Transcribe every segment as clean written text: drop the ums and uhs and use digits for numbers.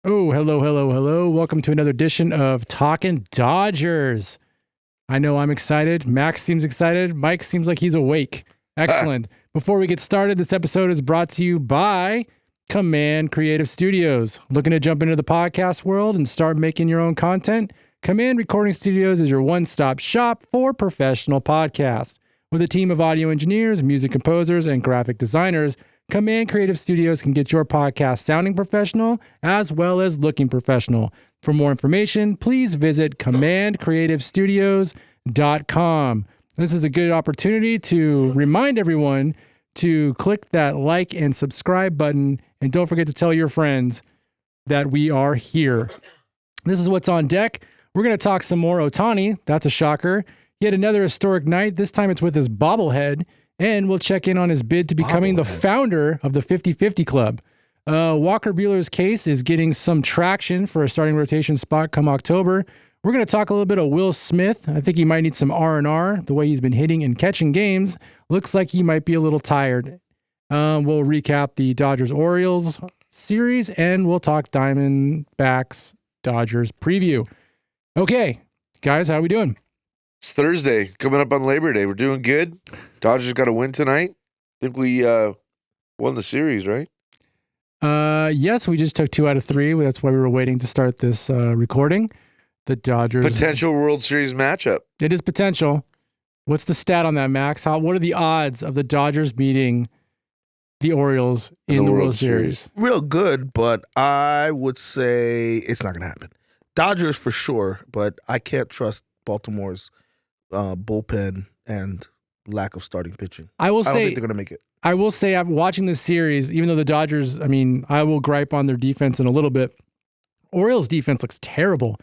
Oh, hello, hello, hello. Welcome to another edition of Talkin' Dodgers. I know I'm excited. Max seems excited. Mike seems like he's awake. Excellent. Before we get started, this episode is brought to you by Command Creative Studios. Looking to jump into the podcast world and start making your own content? Command Recording Studios is your one-stop shop for professional podcasts. With a team of audio engineers, music composers, and graphic designers, Command Creative Studios can get your podcast sounding professional as well as looking professional. For more information, please visit commandcreativestudios.com. This is a good opportunity to remind everyone to click that like and subscribe button, and don't forget to tell your friends that we are here. This is what's on deck. We're going to talk some more Ohtani. That's a shocker. He had another historic night. This time it's with his bobblehead. And we'll check in on his bid to becoming the founder of the 50-50 Club. Walker Buehler's case is getting some traction for a starting rotation spot come October. We're going to talk a little bit of Will Smith. I think he might need some R&R. The way he's been hitting and catching games looks like he might be a little tired. We'll recap the Dodgers-Orioles series, and we'll talk Diamondbacks Dodgers preview. Okay, guys, how we doing? It's Thursday, coming up on Labor Day. We're doing good. Dodgers got a win tonight. I think we won the series, right? Yes, we just took 2 out of 3. That's why we were waiting to start this recording. The Dodgers. Potential World Series matchup. It is potential. What's the stat on that, Max? What are the odds of the Dodgers beating the Orioles in the World Series? Real good, but I would say it's not going to happen. Dodgers for sure, but I can't trust Baltimore's bullpen and lack of starting pitching. I don't think they're going to make it. I will say I'm watching this series, even though the Dodgers, I will gripe on their defense in a little bit. Orioles defense looks terrible.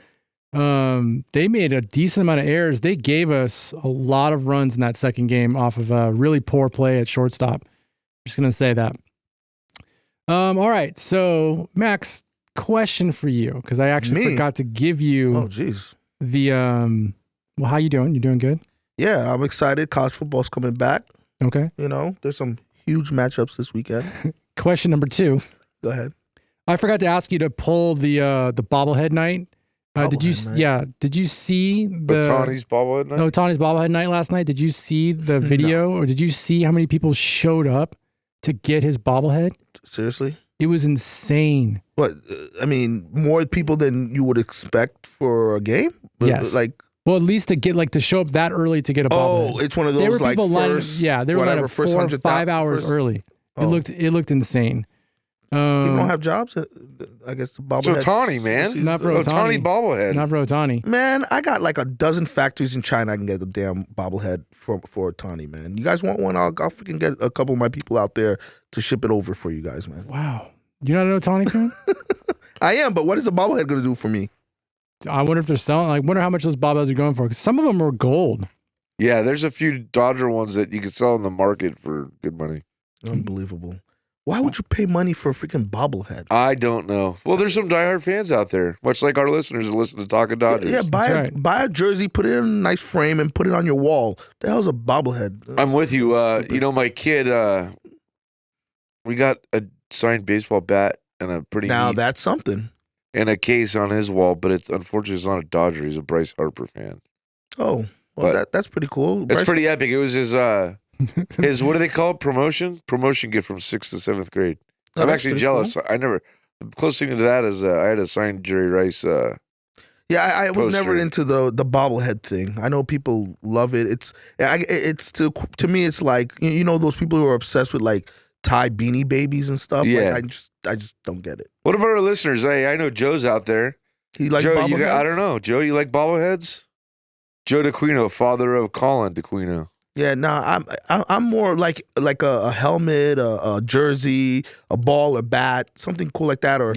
They made a decent amount of errors. They gave us a lot of runs in that second game off of a really poor play at shortstop. I'm just going to say that. All right. So, Max, question for you, because I actually forgot to give you well, how you doing? You doing good? Yeah, I'm excited. College football's coming back. Okay. You know, there's some huge matchups this weekend. Question number 2. Go ahead. I forgot to ask you to pull the bobblehead night. Did you see the Ohtani's bobblehead night? Ohtani's bobblehead night last night? Did you see the video, or did you see how many people showed up to get his bobblehead? Seriously? It was insane. What? More people than you would expect for a game? Yes. Well, at least to show up that early to get a bobblehead. Oh, it's one of those they were like people first, they were lined up 4 or 5 hours early. Oh. It looked insane. People don't have jobs. I guess the bobblehead. It's Ohtani, man. Not for Ohtani. Bobblehead. Not for Ohtani. Man, I got like a dozen factories in China. I can get a damn bobblehead for Ohtani, man. You guys want one? I'll freaking get a couple of my people out there to ship it over for you guys, man. Wow. You're not an Ohtani fan? I am, but what is a bobblehead going to do for me? I wonder if they're selling. I wonder how much those bobbleheads are going for. Because some of them are gold. Yeah, there's a few Dodger ones that you could sell in the market for good money. Unbelievable. Why would you pay money for a freaking bobblehead? I don't know. Well, there's some diehard fans out there, much like our listeners that listen to Talkin' Dodgers. Yeah, buy a jersey, put it in a nice frame, and put it on your wall. The hell's a bobblehead? I'm with you. My kid, we got a signed baseball bat and a pretty that's something. And a case on his wall, but unfortunately it's not a Dodger. He's a Bryce Harper fan. Oh, well, that's pretty cool. It's pretty epic. It was his what do they call it? Promotion gift from 6th to 7th grade. I'm actually jealous. Cool. The closest thing to that is I had a signed Jerry Rice. I was never into the bobblehead thing. I know people love it. It's to me it's like those people who are obsessed with like tie Beanie Babies and stuff. Yeah. Like, I just don't get it. What about our listeners? Hey, I know Joe's out there. He likes Joe, bobbleheads? I don't know. Joe, you like bobbleheads? Joe DeQuino, father of Colin DeQuino. Yeah, I'm more like a helmet, a jersey, a ball or bat, something cool like that, or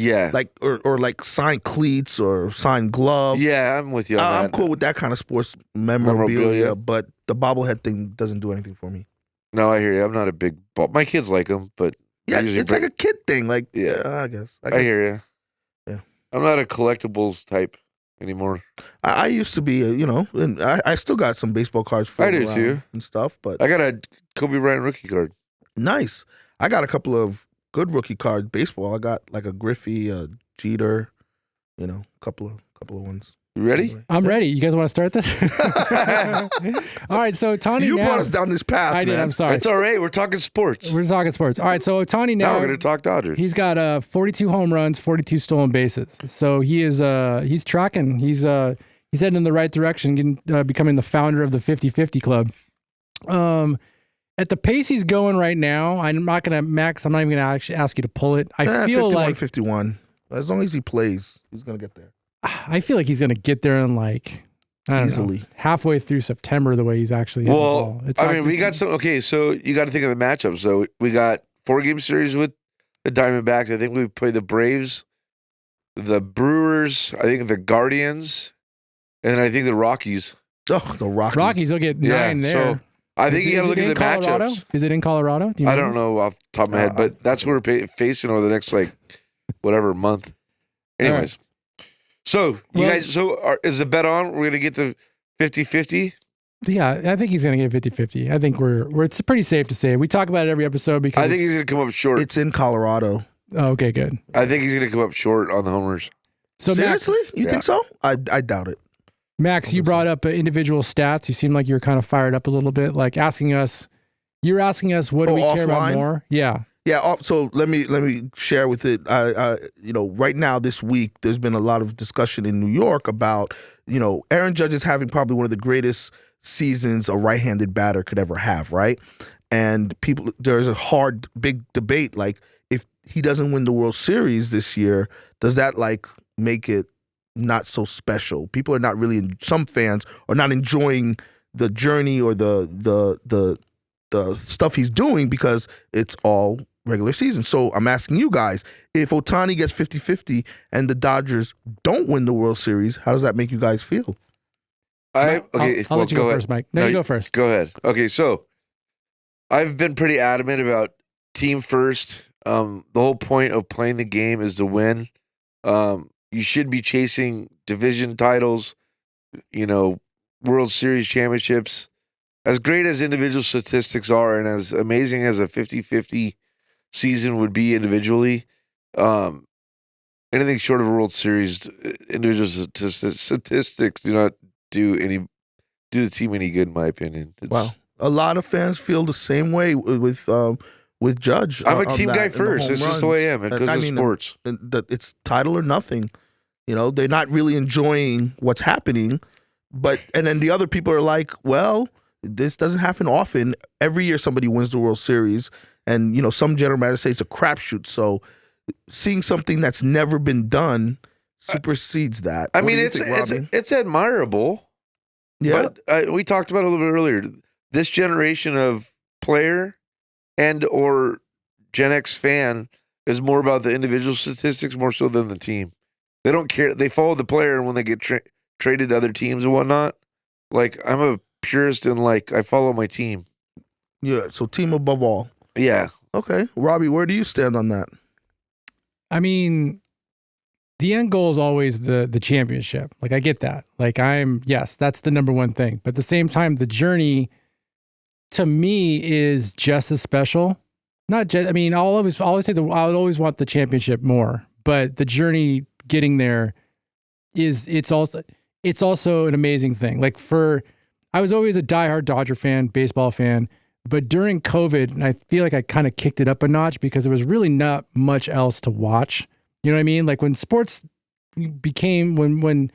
like signed cleats or signed gloves. Yeah, I'm with you on that. I'm cool with that kind of sports memorabilia, but the bobblehead thing doesn't do anything for me. No, I hear you. I'm not a big ball. My kids like them, but yeah, it's like a kid thing. Like I guess. I hear you. Yeah, I'm not a collectibles type anymore. I used to be, and I still got some baseball cards. I do too, and stuff. But I got a Kobe Bryant rookie card. Nice. I got a couple of good rookie cards baseball. I got like a Griffey, Jeter, a couple of ones. You ready? I'm ready. You guys want to start this? All right, so Ohtani You now, brought us down this path, I did, man. I'm sorry. It's all right. We're talking sports. We're talking sports. All right, so Ohtani Now now, we're going to talk Dodgers. he's got 42 home runs, 42 stolen bases. So he is he's tracking. He's heading in the right direction, becoming the founder of the 50-50 club. At the pace he's going right now, I'm not even going to actually ask you to pull it. I feel 51, like 51. As long as he plays, he's going to get there. I feel like he's going to get there in like, I don't Easily. know, halfway through September, the way he's actually hitting the ball. We got some. Okay, so you got to think of the matchup. So we got 4-game series with the Diamondbacks. I think we play the Braves, the Brewers. I think the Guardians, and then I think the Rockies. Oh, the Rockies. Rockies will get 9 there. So I think you got to look at the Colorado? matchups. Is it in Colorado? Do you I don't know off the top of my head, but that's what we're facing over the next whatever month. Anyways, so you guys, is the bet on? We're gonna get to 50-50? Yeah, I think he's going to get 50-50. I think it's pretty safe to say. We talk about it every episode because I think he's gonna come up short. It's in Colorado. Oh, okay, good. I think he's gonna come up short on the homers. So Seriously? You Yeah. think so? I doubt it. Max, you brought up individual stats. You seem like you were kind of fired up a little bit, like you're asking us what do we care about offline? more? Yeah. Yeah. So let me share with it. Right now this week, there's been a lot of discussion in New York about Aaron Judge is having probably one of the greatest seasons a right-handed batter could ever have, right? And there's a big debate, like if he doesn't win the World Series this year, does that make it not so special? People are not really. Some fans are not enjoying the journey or the stuff he's doing because it's all regular season. So I'm asking you guys, if Ohtani gets 50-50 and the Dodgers don't win the World Series, how does that make you guys feel? I'll let you go first, Mike. No, you go first. Go ahead. Okay, so I've been pretty adamant about team first. The whole point of playing the game is to win. You should be chasing division titles, World Series championships. As great as individual statistics are and as amazing as a 50-50 season would be individually, anything short of a World Series, individual statistics do not do the team any good, in my opinion. Wow. A lot of fans feel the same way with Judge. I'm a team guy first. It's just the way I am. It goes to sports. It's title or nothing. They're not really enjoying what's happening. And then the other people are like, well, this doesn't happen often. Every year somebody wins the World Series. And, some general managers say it's a crapshoot. So seeing something that's never been done supersedes that. I mean, it's admirable. Yeah. But we talked about it a little bit earlier. This generation of player and or Gen X fan is more about the individual statistics more so than the team. They don't care. They follow the player, and when they get traded to other teams and whatnot, I'm a purist and I follow my team. Yeah, so team above all. Yeah. Okay. Robbie, where do you stand on that? I mean, the end goal is always the championship. I get that. Yes, that's the number one thing. But at the same time, the journey to me is just as special. Not just, I'll always say I would always want the championship more, but the journey getting there it's also an amazing thing. I was always a diehard Dodger fan, baseball fan, but during COVID, and I feel like I kind of kicked it up a notch because there was really not much else to watch. You know what I mean? When sports became, when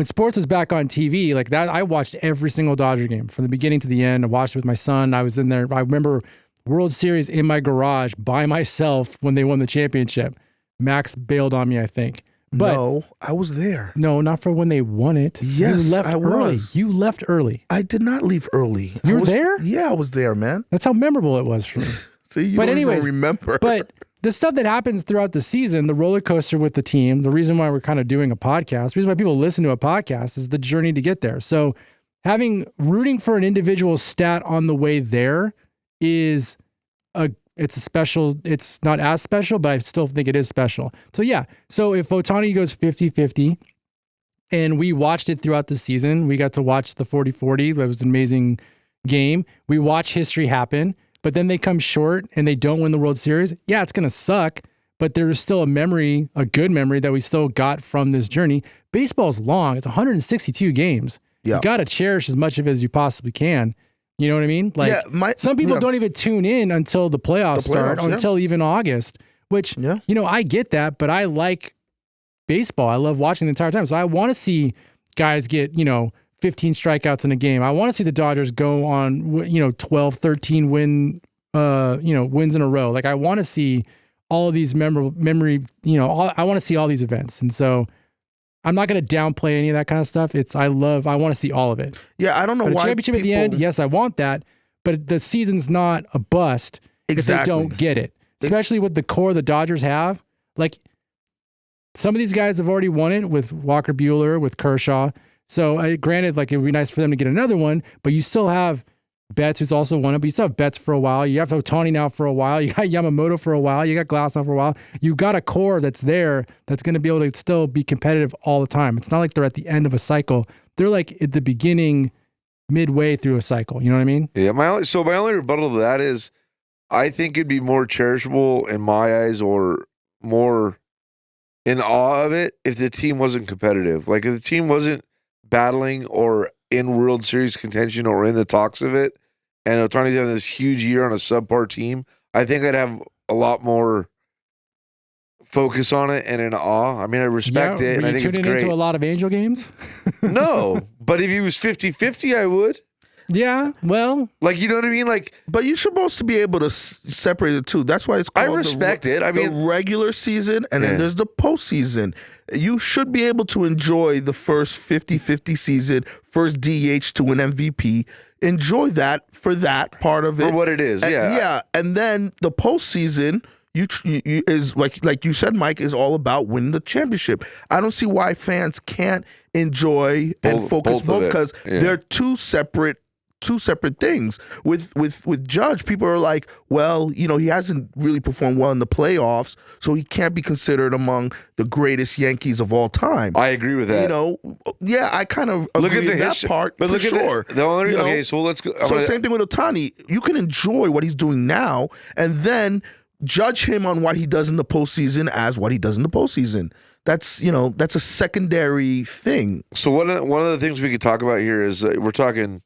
sports was back on TV, that, I watched every single Dodger game from the beginning to the end. I watched it with my son. I was in there. I remember World Series in my garage by myself when they won the championship. Max bailed on me, I think. But no, I was there. No, not for when they won it. Yes, you left I early. was. You left early. I did not leave early. You were there? Yeah, I was there, man. That's how memorable it was for me. See, you don't even remember. But the stuff that happens throughout the season, the roller coaster with the team, the reason why we're kind of doing a podcast, the reason why people listen to a podcast is the journey to get there. So rooting for an individual stat on the way there it's not as special, but I still think it is special. So yeah. So if Ohtani goes 50-50 and we watched it throughout the season, we got to watch the 40-40. That was an amazing game. We watch history happen, but then they come short and they don't win the World Series. Yeah, it's going to suck, but there is still a good memory that we still got from this journey. Baseball's long. It's 162 games. Yeah. You got to cherish as much of it as you possibly can. You know what I mean? Like some people don't even tune in until the playoffs start, until even August, which, I get that, but I like baseball. I love watching the entire time. So I want to see guys get, 15 strikeouts in a game. I want to see the Dodgers go on, 12, 13 wins in a row. Like I want to see all of these I want to see all these events. And so I'm not going to downplay any of that kind of stuff. I want to see all of it. Yeah, I don't know why. A championship at the end, yes, I want that, but the season's not a bust if they don't get it. Especially with the core the Dodgers have. Like, some of these guys have already won it with Walker Buehler, with Kershaw. So, granted, like, it would be nice for them to get another one, but you still have Betts, who's also won it, but you still have Betts for a while. You have Ohtani now for a while. You got Yamamoto for a while. You got Glass now for a while. You got a core that's there that's going to be able to still be competitive all the time. It's not like they're at the end of a cycle. They're like at the beginning, midway through a cycle. You know what I mean? Yeah. My only rebuttal to that is, I think it'd be more cherishable in my eyes, or more in awe of it, if the team wasn't competitive. Like if the team wasn't battling or in World Series contention or in the talks of it, and Ohtani's having this huge year on a subpar team, I think I'd have a lot more focus on it and in awe. I mean, I respect it, and I think it's great. Into a lot of Angel games? No, but if he was 50-50, I would. Yeah, well, like, you know what I mean? Like, but you're supposed to be able to separate the two. That's why it's called. I respect it. I mean, the regular season, and then there's the postseason. You should be able to enjoy the first 50-50 season, first DH to win MVP. Enjoy that for that part of it, for what it is. Yeah. And then the postseason, you is like you said, Mike, is all about winning the championship. I don't see why fans can't enjoy and focus both, because they're two separate things. With Judge, people are like, well, he hasn't really performed well in the playoffs, so he can't be considered among the greatest Yankees of all time. I agree with that. I kind of agree with that part, but look at the only, okay, so let's go. Same thing with Ohtani. You can enjoy what he's doing now, and then judge him on what he does in the postseason as what he does in the postseason. That's a secondary thing. So one of the things we could talk about here is we're talking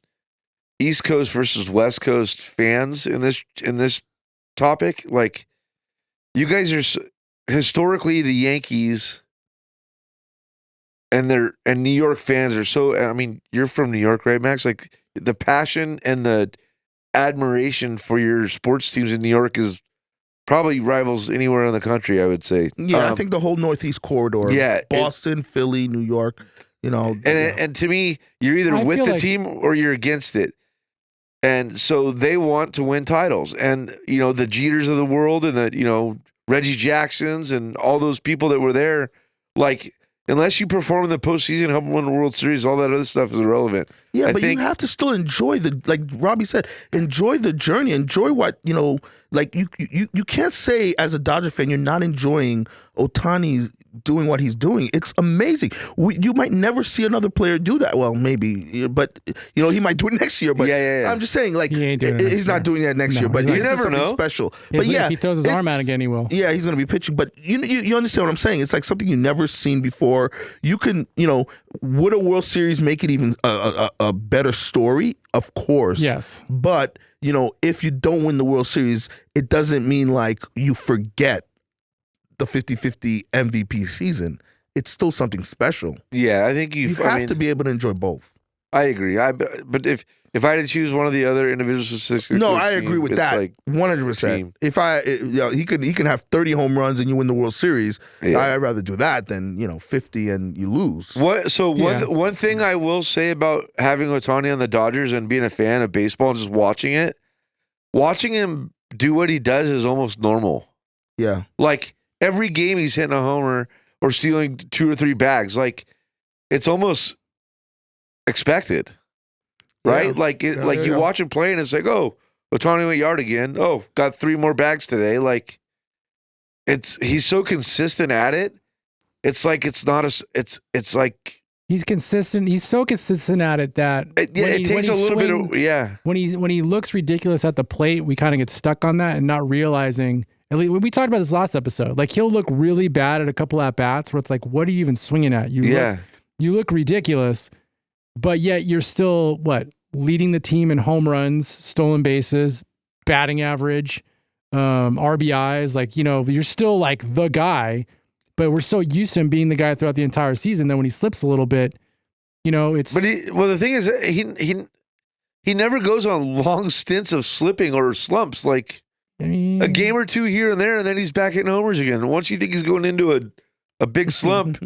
East Coast versus West Coast fans in this topic. Like, you guys are historically the Yankees, and New York fans are so. I mean, you're from New York, right, Max? Like, the passion and the admiration for your sports teams in New York is probably rivals anywhere in the country, I would say. Yeah, I think the whole Northeast corridor. Yeah, Boston, Philly, New York. And to me, you're either with the team or you're against it. And so they want to win titles. And, the Jeters of the world and the, Reggie Jacksons and all those people that were there, like, unless you perform in the postseason, help them win the World Series, all that other stuff is irrelevant. Yeah, but you have to still enjoy like Robbie said, enjoy the journey, enjoy what, like you can't say as a Dodger fan you're not enjoying Ohtani doing what he's doing. It's amazing. You might never see another player do that. Well, maybe, but he might do it next year. But I'm just saying, like, he's not doing that next year. But you never know. Special. But if he throws his arm out again, he will. Yeah, he's going to be pitching. But you understand what I'm saying? It's like something you've never seen before. You can, would a World Series make it even a better story? Of course. Yes. But if you don't win the World Series, it doesn't mean like you forget the 50-50 MVP season. It's still something special. Yeah, I think you have to be able to enjoy both. I agree. But if I had to choose one of the other individual statistics, no, I agree with that. Like 100%. If he can have 30 home runs and you win the World Series, I'd rather do that than 50 and you lose. One thing I will say about having Ohtani on the Dodgers and being a fan of baseball and just watching him do what he does is almost normal. Yeah, like every game he's hitting a homer or stealing 2 or 3 bags. Like, it's almost expected, right? Yeah. You watch him play and it's like, oh, Ohtani went yard again. Oh, got 3 more bags today. Like, he's so consistent at it. It's like it's like he's consistent. He's so consistent at it that it takes a little bit of when he looks ridiculous at the plate, we kind of get stuck on that and not realizing At least we talked about this last episode. Like he'll look really bad at a couple at bats where it's like, what are you even swinging at? You look ridiculous, but yet you're still leading the team in home runs, stolen bases, batting average, RBIs. Like, you're still like the guy, but we're so used to him being the guy throughout the entire season that when he slips a little bit, it's. But the thing is, he never goes on long stints of slipping or slumps. Like a game or two here and there, and then he's back hitting homers again. And once you think he's going into a big slump,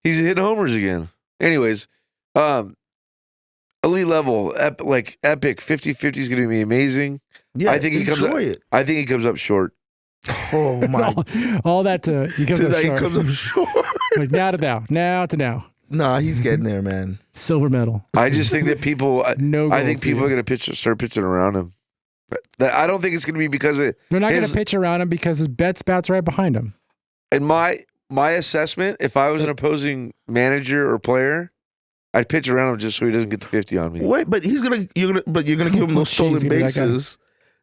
he's hitting homers again. Anyways, elite level, epic 50-50 is going to be amazing. Yeah, I think he comes up short. Oh my! all that he comes up short. He comes up short. Like now to now. Nah, he's getting there, man. Silver medal. I just think that people. I think people are going to start pitching around him. But I don't think it's going to be because of. They're not going to pitch around him because his bat's right behind him. And my assessment, if I was an opposing manager or player, I'd pitch around him just so he doesn't get the 50 on me. Wait, but you're gonna give him those stolen bases.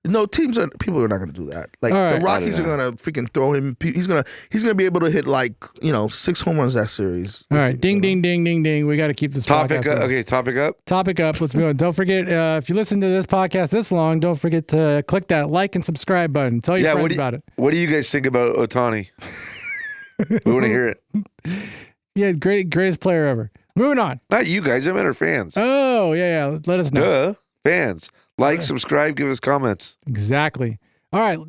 No, people are not going to do that. Like the Rockies are going to freaking throw him. He's going to be able to hit 6 home runs that series. All right, ding, ding, ding, ding, ding. We got to keep this topic up. Okay, topic up. Topic up. Let's move on. Don't forget, if you listen to this podcast this long, don't forget to click that like and subscribe button. Tell your friends about it. What do you guys think about Ohtani? We want to hear it. Yeah, greatest player ever. Moving on. Not you guys. I meant our fans. Oh yeah. Let us know. Duh, fans. Like, subscribe, give us comments. Exactly. All right.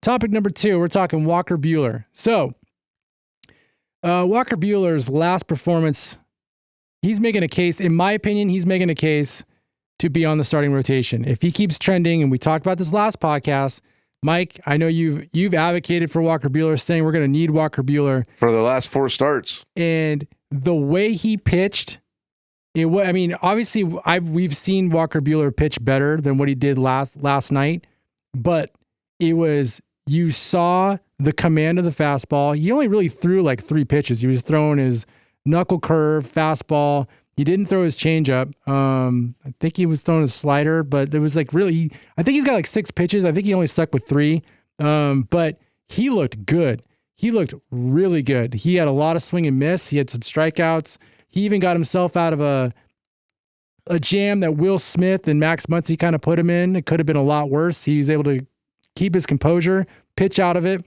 Topic number 2, we're talking Walker Buehler. So, Walker Buehler's last performance, he's making a case, in my opinion, he's making a case to be on the starting rotation. If he keeps trending, and we talked about this last podcast, Mike, I know you've advocated for Walker Buehler, saying we're going to need Walker Buehler. For the last 4 starts. And the way he pitched, obviously, we've seen Walker Buehler pitch better than what he did last night, but you saw the command of the fastball. He only really threw like 3 pitches. He was throwing his knuckle curve, fastball. He didn't throw his changeup. I think he was throwing his slider, but there was I think he's got like 6 pitches. I think he only stuck with 3, but he looked good. He looked really good. He had a lot of swing and miss. He had some strikeouts. He even got himself out of a jam that Will Smith and Max Muncy kind of put him in. It could have been a lot worse. He was able to keep his composure, pitch out of it.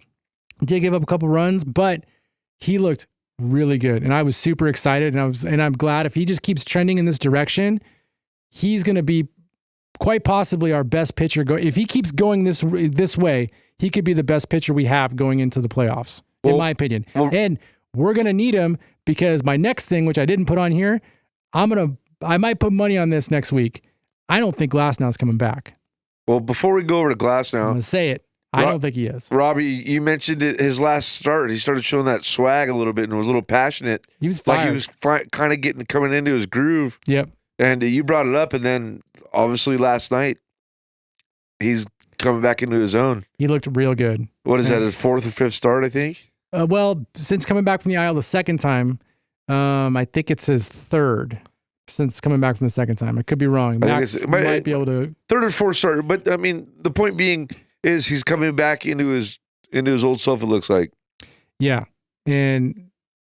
Did give up a couple runs, but he looked really good. And I was super excited. And I'm glad if he just keeps trending in this direction, he's going to be quite possibly our best pitcher. If he keeps going this way, he could be the best pitcher we have going into the playoffs, in my opinion. And we're going to need him. Because my next thing, which I didn't put on here, I might put money on this next week. I don't think Glasnow's coming back. Well, before we go over to Glasnow, I'm going to say it. I don't think he is. Robbie, you mentioned it. His last start, he started showing that swag a little bit and was a little passionate. He was fired. Like he was kind of coming into his groove. Yep. And you brought it up, and then obviously last night, he's coming back into his own. He looked real good. What is that, his 4th or 5th start, I think? Well, since coming back from the IL the second time, I think it's his 3rd. Since coming back from the second time, I could be wrong. Max might be able to 3rd or 4th start, but I mean, the point being is he's coming back into his old self. It looks like. Yeah, and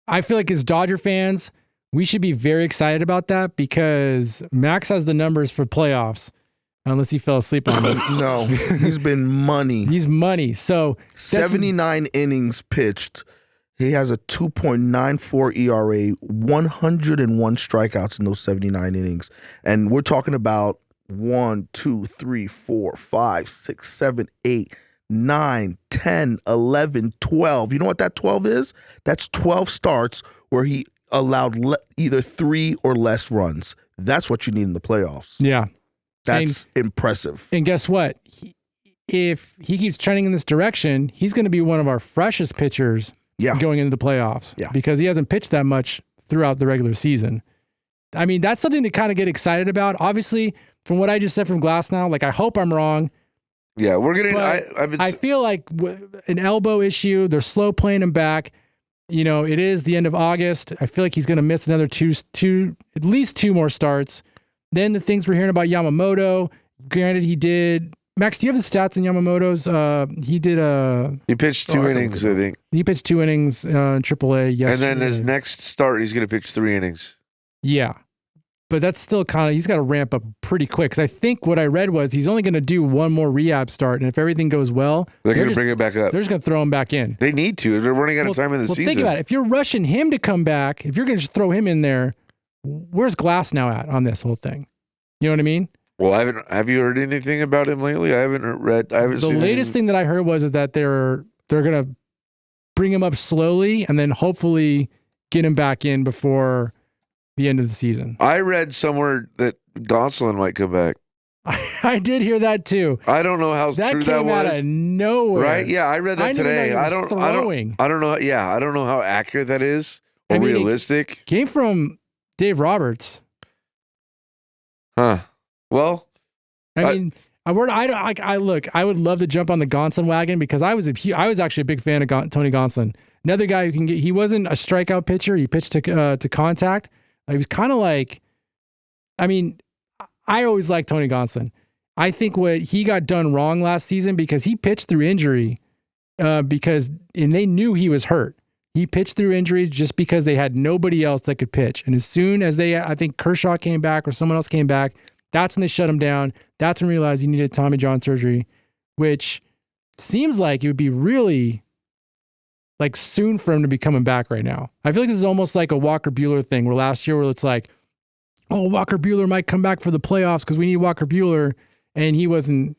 I feel like as Dodger fans, we should be very excited about that because Max has the numbers for playoffs. Unless he fell asleep on it. No, he's been money. He's money. So 79 innings pitched. He has a 2.94 ERA, 101 strikeouts in those 79 innings. And we're talking about 1, 2, 3, 4, 5, 6, 7, 8, 9, 10, 11, 12. You know what that 12 is? That's 12 starts where he allowed either 3 or less runs. That's what you need in the playoffs. Yeah. That's impressive. And guess what? If he keeps trending in this direction, he's going to be one of our freshest pitchers going into the playoffs because he hasn't pitched that much throughout the regular season. I mean, that's something to kind of get excited about. Obviously, from what I just said from Glasnow, I hope I'm wrong. Yeah, we're getting. I feel like an elbow issue. They're slow playing him back. It is the end of August. I feel like he's going to miss another at least 2 more starts. Then the things we're hearing about Yamamoto, granted he did Max, do you have the stats in Yamamoto's? He pitched 2 innings, I think. He pitched 2 innings in AAA yesterday. And then his next start, he's going to pitch 3 innings. Yeah. But that's still he's got to ramp up pretty quick. Because I think what I read was he's only going to do 1 more rehab start. And if everything goes well, they're going to bring it back up. They're just going to throw him back in. They need to. They're running out of time in the season. Think about it. If you're rushing him to come back, if you're going to just throw him in there, where's Glass now at on this whole thing? You know what I mean? Well, have you heard anything about him lately? I haven't read. I haven't. The latest thing that I heard was that they're going to bring him up slowly and then hopefully get him back in before the end of the season. I read somewhere that Gonsolin might come back. I did hear that too. I don't know how true that was. That came out of nowhere. Right? Yeah, I read that today. I don't know. Yeah, I don't know how accurate that is or realistic. It came from Dave Roberts. Huh. Well, I mean, I would love to jump on the Gonsolin wagon because I was actually a big fan of Tony Gonsolin. Another guy who can get. He wasn't a strikeout pitcher. He pitched to contact. He was kind of like. I mean, I always liked Tony Gonsolin. I think what he got done wrong last season because he pitched through injury, and they knew he was hurt. He pitched through injury just because they had nobody else that could pitch. And as soon as I think Kershaw came back or someone else came back. That's when they shut him down. That's when they realized he needed Tommy John surgery, which seems like it would be really like soon for him to be coming back right now. I feel like this is almost like a Walker Buehler thing where last year where it's like, oh, Walker Buehler might come back for the playoffs because we need Walker Buehler. And he wasn't,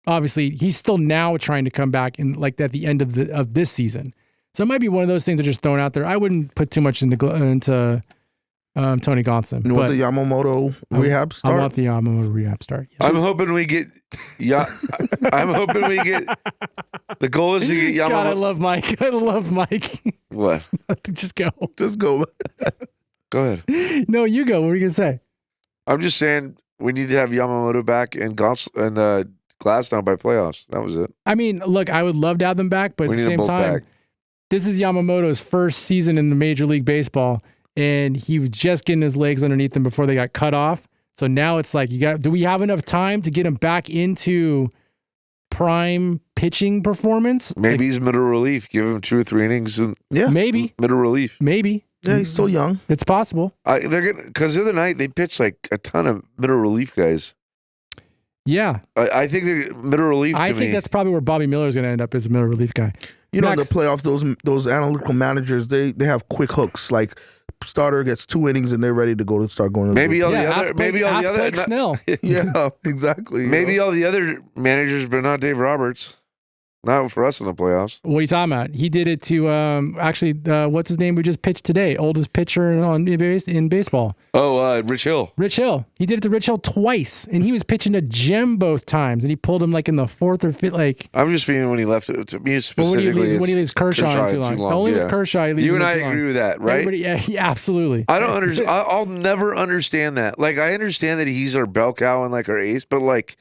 obviously he's still now trying to come back in like at the end of this season. So it might be one of those things that are just thrown out there. I wouldn't put too much into Tony Gonsolin. You want the Yamamoto rehab start? I want the Yamamoto rehab start. Yes. I'm hoping we get. I'm hoping we get. The goal is to get Yamamoto. God, I love Mike. I love Mike. What? Just go. Go ahead. No, you go. What were you gonna say? I'm just saying we need to have Yamamoto back and Glass down by playoffs. That was it. I mean, look, I would love to have them back, but at the same time, this is Yamamoto's first season in the Major League Baseball. And he was just getting his legs underneath him before they got cut off. So now it's like, do we have enough time to get him back into prime pitching performance? Maybe he's middle relief. Give him 2 or 3 innings. And maybe. Middle relief. Maybe. Yeah, he's still young. It's possible. Because the other night they pitched like a ton of middle relief guys. Yeah. I think they're middle relief I think that's probably where Bobby Miller is going to end up as a middle relief guy. You know, in the playoffs, those analytical managers, they have quick hooks. Like, starter gets 2 innings and they're ready to start going. Maybe all the other Snell. Yeah, exactly. Maybe all the other managers, but not Dave Roberts. Not for us in the playoffs. What are you talking about? He did it to what's his name? We just pitched today, oldest pitcher in baseball. Oh, Rich Hill. Rich Hill. He did it to Rich Hill twice, and he was pitching to Jim both times, and he pulled him like in the 4th or 5th. Like I'm just being when he left it to me specifically. When he leaves Kershaw in too long. Only with Kershaw, he leaves you and I agree long. With that, right? Yeah, absolutely. I don't understand. I'll never understand that. Like I understand that he's our bell cow and like our ace, but like.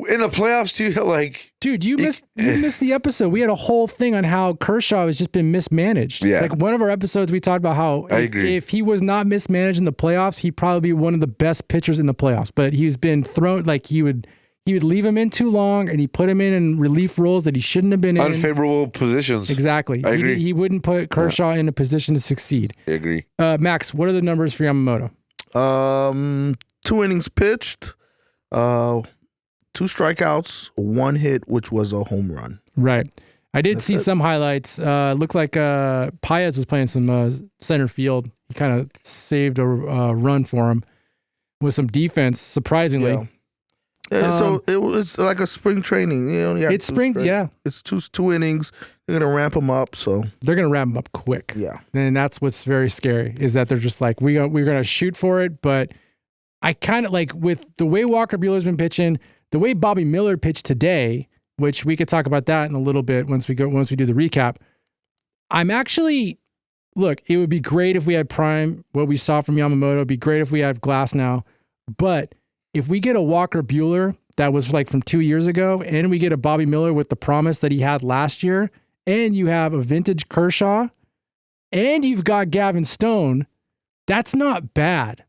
In the playoffs too, like dude, you missed the episode. We had a whole thing on how Kershaw has just been mismanaged. Yeah. Like one of our episodes, we talked about how if he was not mismanaged in the playoffs, he'd probably be one of the best pitchers in the playoffs. But he's been thrown like he would leave him in too long, and he put him in relief roles that he shouldn't have been in. Unfavorable positions. Exactly. I agree. He wouldn't put Kershaw in a position to succeed. I agree. Max, what are the numbers for Yamamoto? 2 innings pitched. 2 strikeouts, 1 hit, which was a home run. Right. I did see some highlights. Looked like Paez was playing some center field. He kind of saved a run for him with some defense, surprisingly. Yeah, so it was like a spring training. It's spring, yeah. It's two innings. They're going to ramp them up. So they're going to ramp them up quick. Yeah. And that's what's very scary is that they're just like, we're going to shoot for it. But I kind of like with the way Walker Buehler's been pitching, the way Bobby Miller pitched today, which we could talk about that in a little bit once we do the recap. I'm actually, look, it would be great if we had prime, what we saw from Yamamoto. It'd be great if we had Glass now. But if we get a Walker Buehler that was like from 2 years ago, and we get a Bobby Miller with the promise that he had last year, and you have a vintage Kershaw, and you've got Gavin Stone, that's not bad.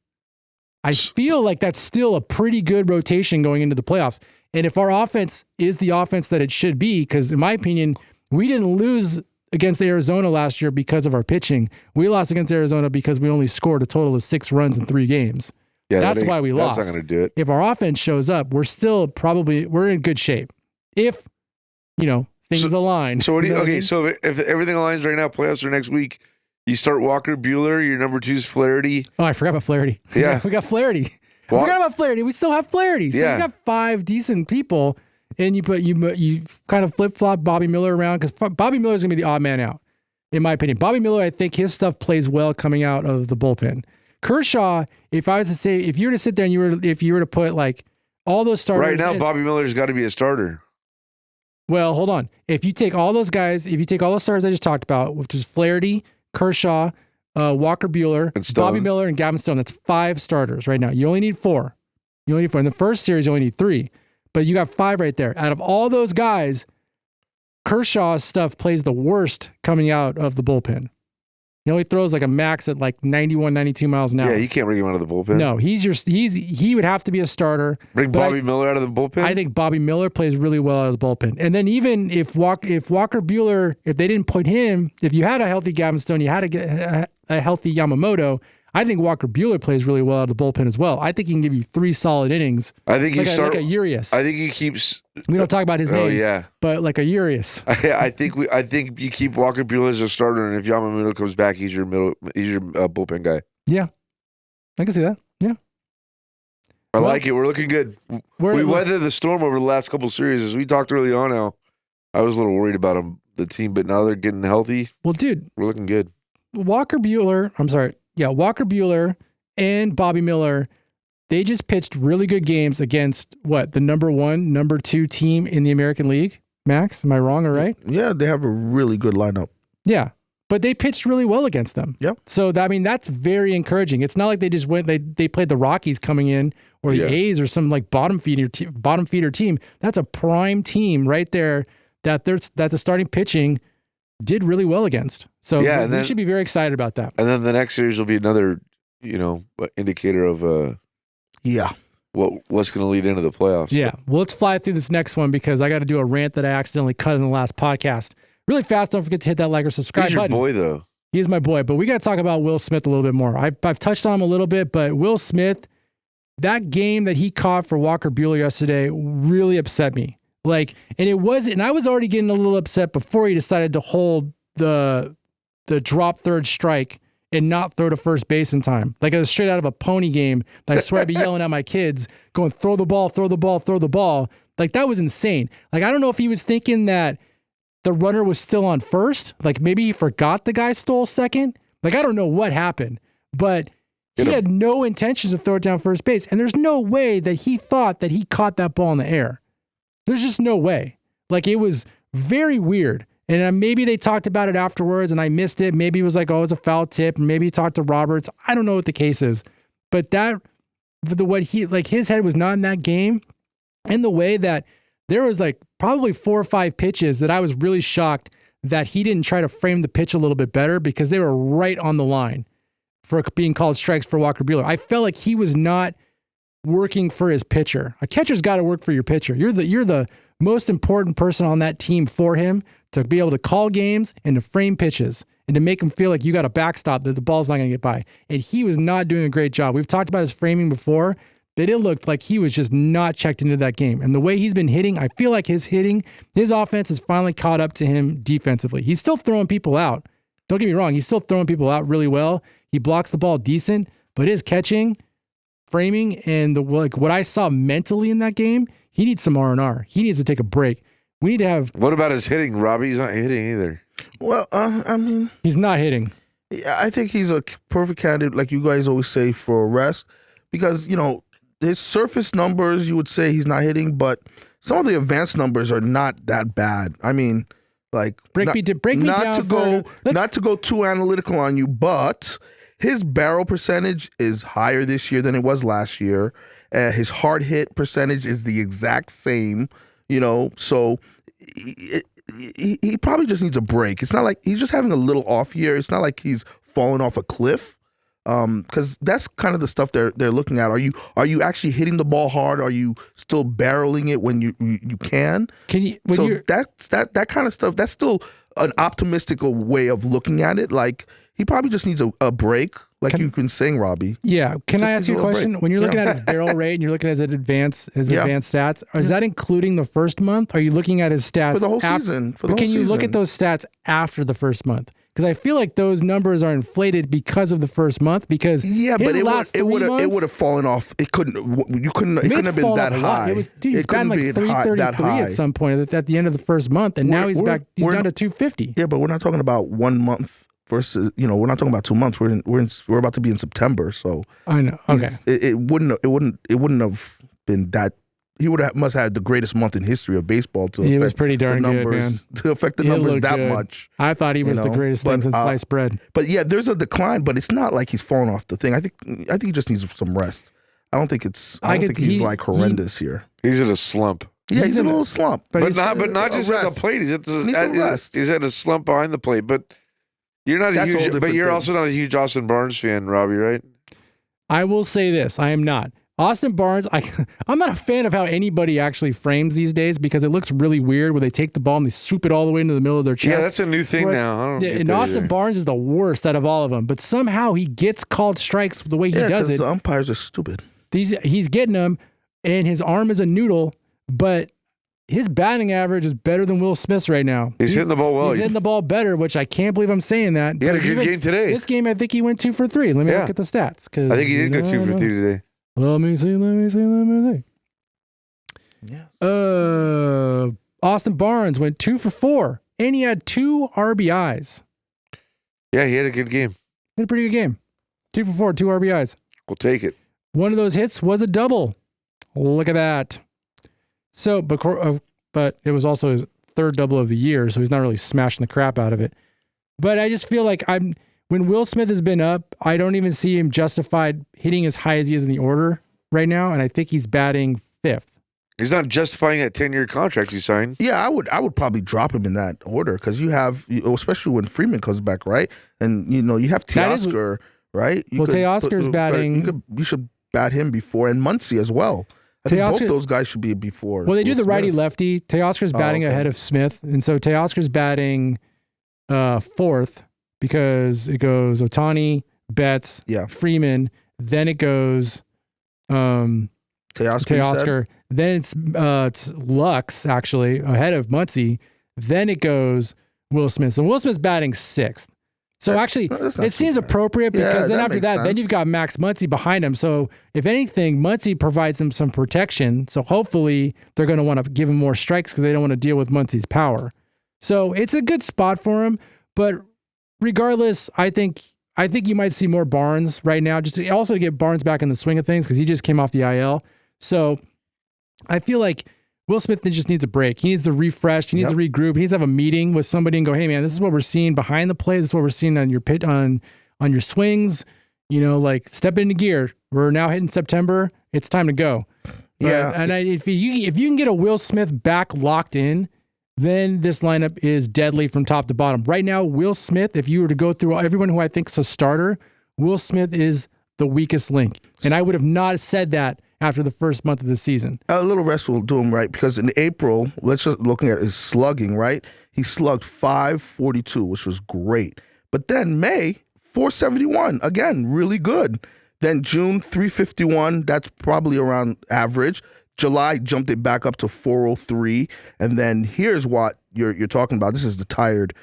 I feel like that's still a pretty good rotation going into the playoffs. And if our offense is the offense that it should be, because in my opinion, we didn't lose against Arizona last year because of our pitching. We lost against Arizona because we only scored a total of 6 runs in 3 games. Yeah, that's why we lost. That's not going to do it. If our offense shows up, we're in good shape. If, things align. So so if everything aligns right now, playoffs are next week, you start Walker Buehler, your number 2 is Flaherty. Oh, I forgot about Flaherty. Yeah. We got Flaherty. I forgot about Flaherty. We still have Flaherty. So you got 5 decent people, and you kind of flip-flop Bobby Miller around, because Bobby Miller's going to be the odd man out, in my opinion. Bobby Miller, I think his stuff plays well coming out of the bullpen. Kershaw, if you were to sit there and if you were to put like all those starters. Right now, Bobby Miller's got to be a starter. Well, hold on. If you take all those guys, if you take all the starters I just talked about, which is Flaherty, Kershaw, Walker Buehler, Bobby Miller, and Gavin Stone, that's 5 starters right now. You only need 4. In the first series, you only need 3. But you got 5 right there. Out of all those guys, Kershaw's stuff plays the worst coming out of the bullpen. He only throws like a max at like 91, 92 miles an hour. Yeah, you can't bring him out of the bullpen. No, he would have to be a starter. Bring Bobby Miller out of the bullpen? I think Bobby Miller plays really well out of the bullpen. And then even if Walker Buehler, if they didn't put him, if you had a healthy Gavin Stone, you had to get a healthy Yamamoto, I think Walker Buehler plays really well out of the bullpen as well. I think he can give you 3 solid innings. I think like a Urias. I think he keeps. We don't talk about his name. Oh yeah, but like a Urias. I think you keep Walker Buehler as a starter, and if Yamamoto comes back, he's your bullpen guy. Yeah, I can see that. Yeah, I like it. We're looking good. We weathered the storm over the last couple series. As we talked early on, now I was a little worried about the team, but now they're getting healthy. Well, dude, we're looking good. Walker Buehler and Bobby Miller, they just pitched really good games against the number 1, number 2 team in the American League. Max, am I wrong or right? Yeah, they have a really good lineup. Yeah, but they pitched really well against them. Yep. So that's very encouraging. It's not like they just went. They played the Rockies coming in, or the A's, or some like bottom feeder team. That's a prime team right there that the starting pitching did really well against. So we should be very excited about that. And then the next series will be another, indicator of what's going to lead into the playoffs. Yeah. Well, let's fly through this next one, because I got to do a rant that I accidentally cut in the last podcast. Really fast. Don't forget to hit that like or subscribe button. He's your boy, though. He's my boy. But we got to talk about Will Smith a little bit more. I've touched on him a little bit, but Will Smith, that game that he caught for Walker Buehler yesterday really upset me. And I was already getting a little upset before he decided to hold the drop third strike and not throw to first base in time. Like it was straight out of a pony game. I swear I'd be yelling at my kids, going, throw the ball, throw the ball, throw the ball. Like that was insane. Like I don't know if he was thinking that the runner was still on first. Like maybe he forgot the guy stole second. Like I don't know what happened, but he had no intentions to throw it down first base. And there's no way that he thought that he caught that ball in the air. There's just no way. Like it was very weird. And maybe they talked about it afterwards and I missed it. Maybe it was like, oh, it was a foul tip. Maybe he talked to Roberts. I don't know what the case is. But his head was not in that game. And the way that there was like probably 4 or 5 pitches that I was really shocked that he didn't try to frame the pitch a little bit better, because they were right on the line for being called strikes for Walker Buehler. I felt like he was not working for his pitcher. A catcher's got to work for your pitcher. You're the most important person on that team for him, to be able to call games and to frame pitches and to make him feel like you got a backstop, that the ball's not going to get by. And he was not doing a great job. We've talked about his framing before, but it looked like he was just not checked into that game. And the way he's been hitting, I feel like his offense has finally caught up to him defensively. He's still throwing people out. Don't get me wrong. He's still throwing people out really well. He blocks the ball decent, but his catching, framing, and what I saw mentally in that game, he needs some R&R. He needs to take a break. We need to have. What about his hitting, Robbie? He's not hitting either. Well, he's not hitting. I think he's a perfect candidate, like you guys always say, for a rest, because his surface numbers, you would say he's not hitting, but some of the advanced numbers are not that bad. I mean, like break me down. Not to go too analytical on you, but his barrel percentage is higher this year than it was last year. His hard hit percentage is the exact same. So he probably just needs a break. It's not like he's just having a little off year. It's not like he's fallen off a cliff. Because that's kind of the stuff they're looking at. Are you actually hitting the ball hard? Are you still barreling it when you can? That kind of stuff. That's still an optimistic way of looking at it. Like he probably just needs a break, like you've been saying, Robbie. Yeah. Can I ask you a question? Break. When you're looking at his barrel rate and you're looking at his advanced stats, is that including the first month? Are you looking at his stats for the whole season? Can you look at those stats after the first month? Because I feel like those numbers are inflated because of the first month. Because but it would have fallen off. It couldn't have been that high. He's gotten like 333 at some point at the end of the first month, and now he's back. He's down to 250. Yeah, but we're not talking about 1 month versus. We're not talking about 2 months. We're about to be in September, so I know. Okay, it wouldn't have been that. He must have had the greatest month in history of baseball to he was pretty darn good, man. To affect the numbers that good. Much. I thought he was the greatest thing since sliced bread. But yeah, there's a decline, but it's not like he's fallen off the thing. I think he just needs some rest. I don't think he's like horrendous here. He's in a slump. Yeah, he's in a little slump. But not just at the plate. He's at a slump behind the plate. But you're not a huge. But you're also not a huge Austin Barnes fan, Robbie, right? I will say this: I am not. Austin Barnes, I'm not a fan of how anybody actually frames these days because it looks really weird where they take the ball and they swoop it all the way into the middle of their chest. Yeah, that's a new thing now. And Austin Barnes is the worst out of all of them, but somehow he gets called strikes the way he does it. The umpires are stupid. He's getting them, and his arm is a noodle, but his batting average is better than Will Smith's right now. He's hitting the ball well. He's hitting the ball better, which I can't believe I'm saying that. He had a good game today. This game, I think he went 2 for 3. Let me look at the stats. I think he did go 2 for 3 today. Let me see. Yeah. Austin Barnes went 2 for 4, and he had 2 RBIs. Yeah, he had a good game. He had a pretty good game. 2 for 4, 2 RBIs. We'll take it. One of those hits was a double. Look at that. So, but it was also his 3rd double of the year, so he's not really smashing the crap out of it. But I just feel like when Will Smith has been up, I don't even see him justified hitting as high as he is in the order right now, and I think he's batting 5th. He's not justifying that 10-year contract he signed. Yeah, I would probably drop him in that order because you have, especially when Freeman comes back, right? And you have Teoscar, right? Teoscar's batting. You should bat him before, and Muncy as well. I think both those guys should be before. Well, they do the righty-lefty. Teoscar's batting ahead of Smith, and so Teoscar's batting 4th. Because it goes Ohtani, Betts, Freeman, then it goes Teoscar, then it's Lux actually ahead of Muncy, then it goes Will Smith. And Will Smith's batting 6th. So it seems appropriate because then after that, then you've got Max Muncy behind him. So if anything, Muncy provides him some protection. So hopefully they're going to want to give him more strikes because they don't want to deal with Muncy's power. So it's a good spot for him, but regardless, I think you might see more Barnes right now, just to get Barnes back in the swing of things because he just came off the IL. So I feel like Will Smith just needs a break. He needs to refresh. He needs to regroup. He needs to have a meeting with somebody and go, "Hey man, this is what we're seeing behind the plate. This is what we're seeing on your pit on your swings. Like step into gear. We're now hitting September. It's time to go." If you can get a Will Smith back locked in, then this lineup is deadly from top to bottom. Right now, Will Smith, if you were to go through everyone who I think is a starter, Will Smith is the weakest link. And I would have not said that after the first month of the season. A little rest will do him right because in April, let's just looking at his slugging, right? He slugged .542, which was great. But then May, .471, again, really good. Then June, .351, that's probably around average. July jumped it back up to .403, and then here's what you're talking about. This is the tired,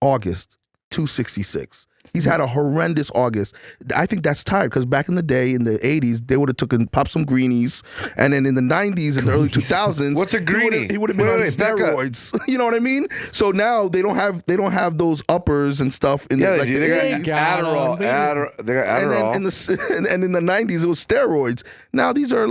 August, .266. He's had a horrendous August. I think that's tired because back in the day, in the 80s, they would have popped some greenies, and then in the 90s and the early 2000s, what's a greenie? He would have been on steroids. You know what I mean? So now they don't have those uppers and stuff. They got Adderall. They got Adderall. And in the 90s, it was steroids. Now these are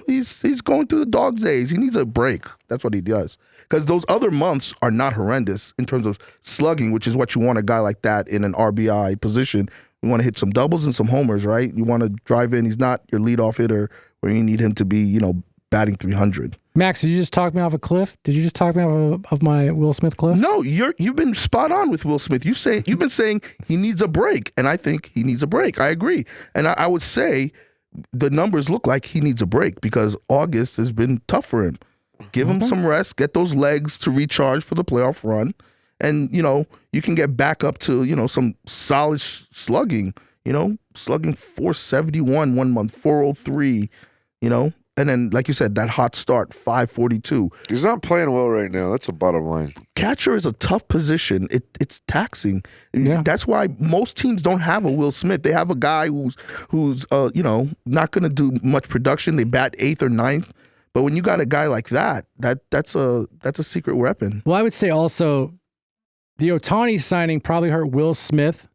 he's going through the dog's days. He needs a break. That's what he does. Because those other months are not horrendous in terms of slugging, which is what you want a guy like that in an RBI position. You want to hit some doubles and some homers, right? You want to drive in. He's not your leadoff hitter where you need him to be, batting 300. Max, did you just talk me off a cliff? Did you just talk me off of my Will Smith cliff? No, you've been spot on with Will Smith. You've been saying he needs a break, and I think he needs a break. I agree, and I would say the numbers look like he needs a break because August has been tough for him. Give him some rest, get those legs to recharge for the playoff run, and you can get back up to some solid slugging. Slugging 471 1 month, 403. And then, like you said, that hot start, 542. He's not playing well right now. That's the bottom line. Catcher is a tough position. It's taxing. Yeah. That's why most teams don't have a Will Smith. They have a guy who's not going to do much production. They bat 8th or 9th. But when you got a guy like that's a secret weapon. Well, I would say also the Ohtani signing probably hurt Will Smith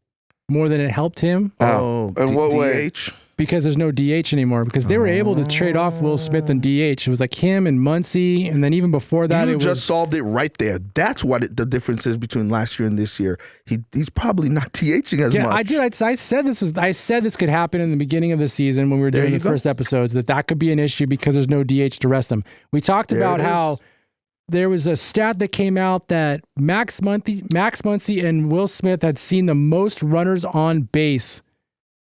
more than it helped him. Oh, in what way? DH? Because there's no DH anymore. Because they were able to trade off Will Smith and DH. It was like him and Muncy, and then even before that, You just solved it right there. That's what the difference is between last year and this year. He's probably not DHing as much. I did. I said this could happen in the beginning of the season when we were doing the first episodes. That could be an issue because there's no DH to rest him. We talked about how there was a stat that came out that Max Muncy and Will Smith had seen the most runners on base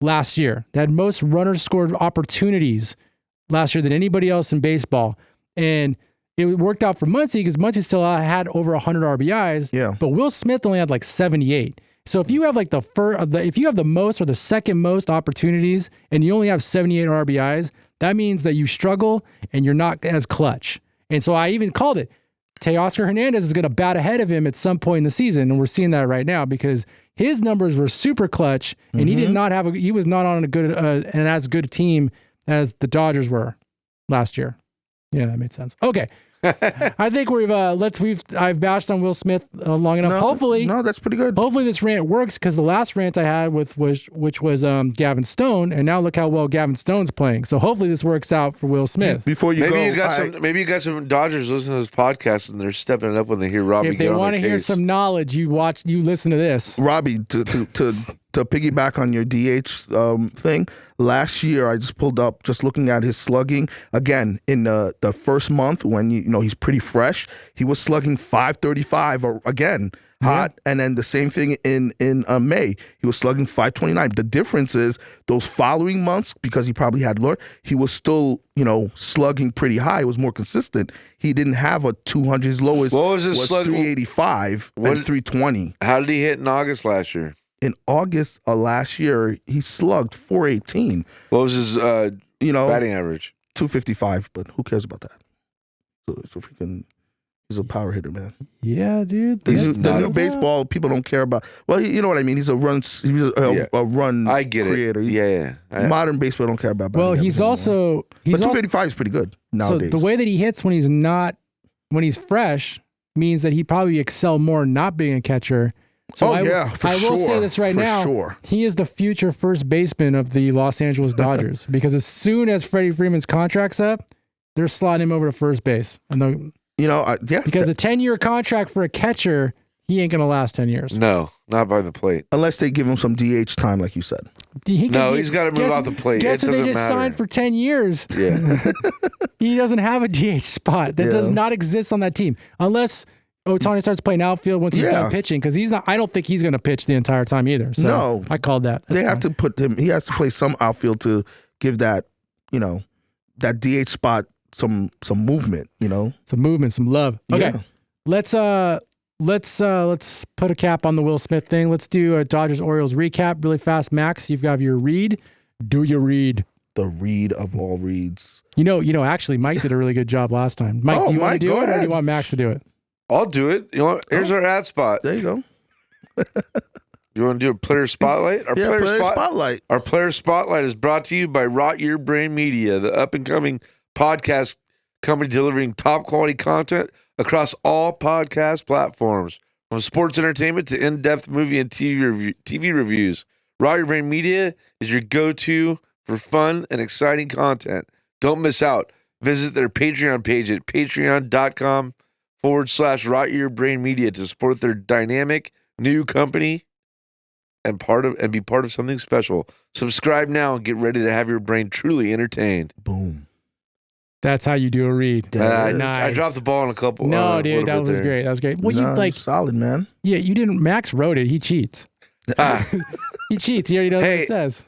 last year. They had most runners scored opportunities last year than anybody else in baseball. And it worked out for Muncy because Muncy still had over 100 RBIs. Yeah. But Will Smith only had like 78. So if you have like if you have the most or the second most opportunities and you only have 78 RBIs, that means that you struggle and you're not as clutch. And so I even called it. Teoscar Hernandez is going to bat ahead of him at some point in the season, and we're seeing that right now because his numbers were super clutch, and he was not on an as good team as the Dodgers were last year. Yeah, that made sense. Okay. I think I've bashed on Will Smith long enough. No, that's pretty good. Hopefully this rant works because the last rant I had which was Gavin Stone, and now look how well Gavin Stone's playing. So hopefully this works out for Will Smith. Before you maybe you got some Dodgers listening to this podcast and they're stepping it up when they hear Robbie. If they want to hear some knowledge, you listen to this. Robbie, to piggyback on your DH thing, last year I just pulled up, just looking at his slugging again in the first month when he's pretty fresh. He was slugging 535 again, hot, and then the same thing in May. He was slugging 529. The difference is those following months, because he probably had lower, he was still slugging pretty high. It was more consistent. He didn't have a 200. His lowest was 385 and 320. How did he hit in August last year? In August of last year, he slugged 418. What was his batting average? 255, but who cares about that? So he's a power hitter, man. Yeah, dude. The new baseball, people don't care about. Well, you know what I mean. He's a run I get creator. Yeah. Modern baseball don't care about. Well, he's 255 is pretty good nowadays. So the way that he hits when he's fresh means that he probably excel more not being a catcher. So I will say this right now. Sure. He is the future first baseman of the Los Angeles Dodgers because as soon as Freddie Freeman's contract's up, they're slotting him over to first base. And because a 10-year contract for a catcher, he ain't going to last 10 years. No, not by the plate. Unless they give him some DH time, like you said. He's got to move off the plate. Guess it what they doesn't just matter. signed for 10 years? Yeah. He doesn't have a DH spot. That does not exist on that team. Unless Ohtani starts playing outfield once he's done pitching, because I don't think he's going to pitch the entire time either. So no. I called that. They have to put him, he has to play some outfield to give that, that DH spot some movement, Some movement, some love. Okay. Yeah. Let's put a cap on the Will Smith thing. Let's do a Dodgers-Orioles recap really fast. Max, you've got your read. Do your read. The read of all reads. Actually, Mike did a really good job last time. Mike, do you want to do it, or do you want Max to do it? I'll do it. Here's our ad spot. There you go. You want to do a player spotlight? Player spotlight. Our player spotlight is brought to you by Rot Your Brain Media, the up-and-coming podcast company delivering top-quality content across all podcast platforms, from sports entertainment to in-depth movie and TV reviews. Rot Your Brain Media is your go-to for fun and exciting content. Don't miss out. Visit their Patreon page at patreon.com/Rot Your Brain Media to support their dynamic new company and be part of something special. Subscribe now and get ready to have your brain truly entertained. Boom. That's how you do a read. Yeah, nice. I dropped the ball in a couple. No, a dude, little that bit was there. great. That was great. Well, No, you like, solid, man. yeah, you didn't. Max wrote it. He cheats. Ah, He cheats. He already knows what Hey. it says.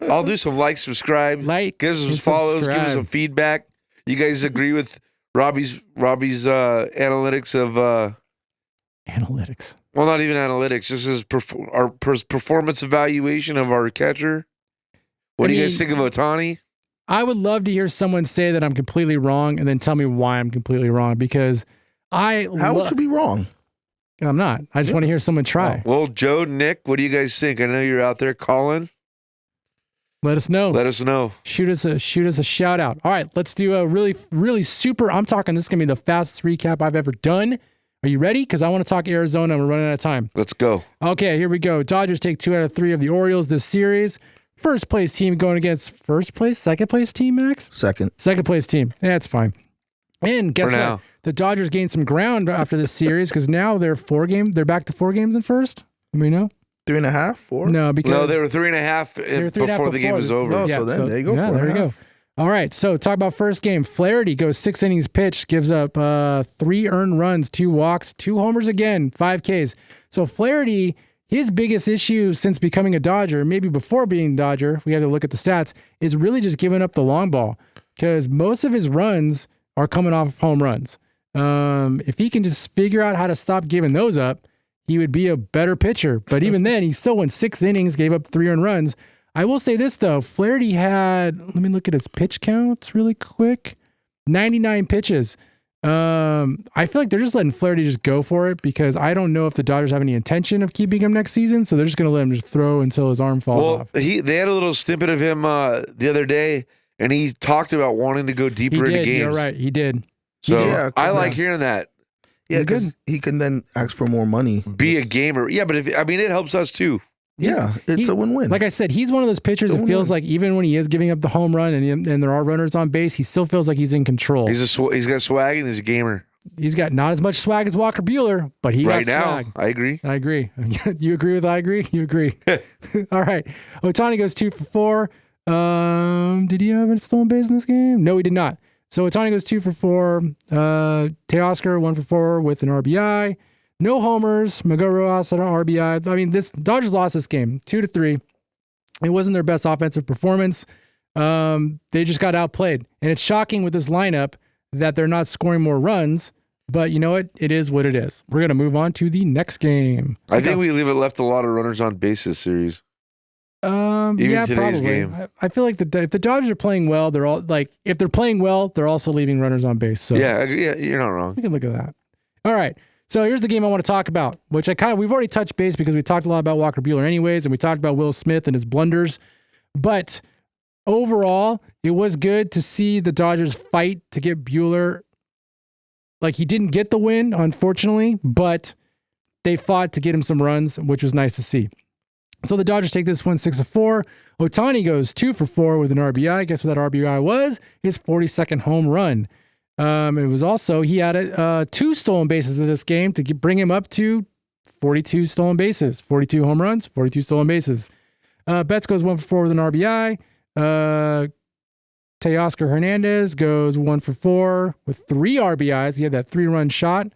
I'll do some like, subscribe, Like, give us some and follows, give us subscribe. some feedback. You guys agree with Robbie's analytics of Analytics. well, not even analytics. This is our performance evaluation of our catcher. What do you guys think of Ohtani? I would love to hear someone say that I'm completely wrong and then tell me why I'm completely wrong because How would you be wrong? I'm not. I just want to hear someone try. Well, Joe, Nick, what do you guys think? I know you're out there calling. Let us know. Let us know. Shoot us a shout out. All right, let's do a really super. I'm talking. This is gonna be the fastest recap I've ever done. Are you ready? Because I want to talk Arizona and we're running out of time. Let's go. Okay, here we go. Dodgers take 2 out of 3 of the Orioles this series. First place team going against first place, second place team, Max? Second Second-place team. That's fine. And guess For what? now. The Dodgers gained some ground after this series because now they're back to 4 games in first. We know? 3.5, 4. No, because No, they were 3.5 they were 3.5 before the game was over. Oh, so then there you go, Yeah, there you 4.5. go. All right, so talk about first game. Flaherty goes 6 innings pitched, gives up 3 earned runs, 2 walks, 2 homers again, 5 Ks. So Flaherty, his biggest issue since becoming a Dodger, maybe before being a Dodger, we had to look at the stats, is really just giving up the long ball because most of his runs are coming off of home runs. If he can just figure out how to stop giving those up, he would be a better pitcher. But even then, he still went 6 innings, gave up 3 earned runs. I will say this, though. Flaherty had, let me look at his pitch counts really quick, 99 pitches. I feel like they're just letting Flaherty just go for it because I don't know if the Dodgers have any intention of keeping him next season. So they're just going to let him just throw until his arm falls off. They had a little snippet of him the other day, and he talked about wanting to go deeper He into did. games. You're right. He did. So Yeah, 'cause, I like hearing that. Yeah, You're good. because he can then ask for more money. Be a gamer. Yeah, but it helps us too. Yeah, it's a win-win. Like I said, he's one of those pitchers that feels like even when he is giving up the home run and there are runners on base, he still feels like he's in control. He's got swag and he's a gamer. He's got not as much swag as Walker Buehler, but he Right got now, swag. I agree. I agree. You agree with I agree? You agree. All right. Ohtani goes 2 for 4. Did he have a stolen base in this game? No, he did not. So Ohtani goes 2 for 4. Teoscar 1 for 4 with an RBI. No homers. Miguel Rojas had an RBI. I mean, this Dodgers lost this game 2-3. It wasn't their best offensive performance. They just got outplayed. And it's shocking with this lineup that they're not scoring more runs. But you know what? It is what it is. We're going to move on to the next game. I think we left a lot of runners on base this series. Yeah, today's probably. game. I feel like if the Dodgers are playing well, they're all like, if they're playing well, they're also leaving runners on base. So Yeah, you're not wrong. we can look at that. All right. So here's the game I want to talk about, which we've already touched base because we talked a lot about Walker Buehler anyways, and we talked about Will Smith and his blunders. But overall, it was good to see the Dodgers fight to get Buehler. Like, he didn't get the win, unfortunately, but they fought to get him some runs, which was nice to see. So the Dodgers take this one 6-4. Ohtani goes 2 for 4 with an RBI. Guess what that RBI was? His 42nd home run. It was also, he had 2 stolen bases in this game to bring him up to 42 stolen bases, 42 home runs, 42 stolen bases. Betts goes 1 for 4 with an RBI. Teoscar Hernandez goes 1 for 4 with 3 RBIs. He had that 3-run shot.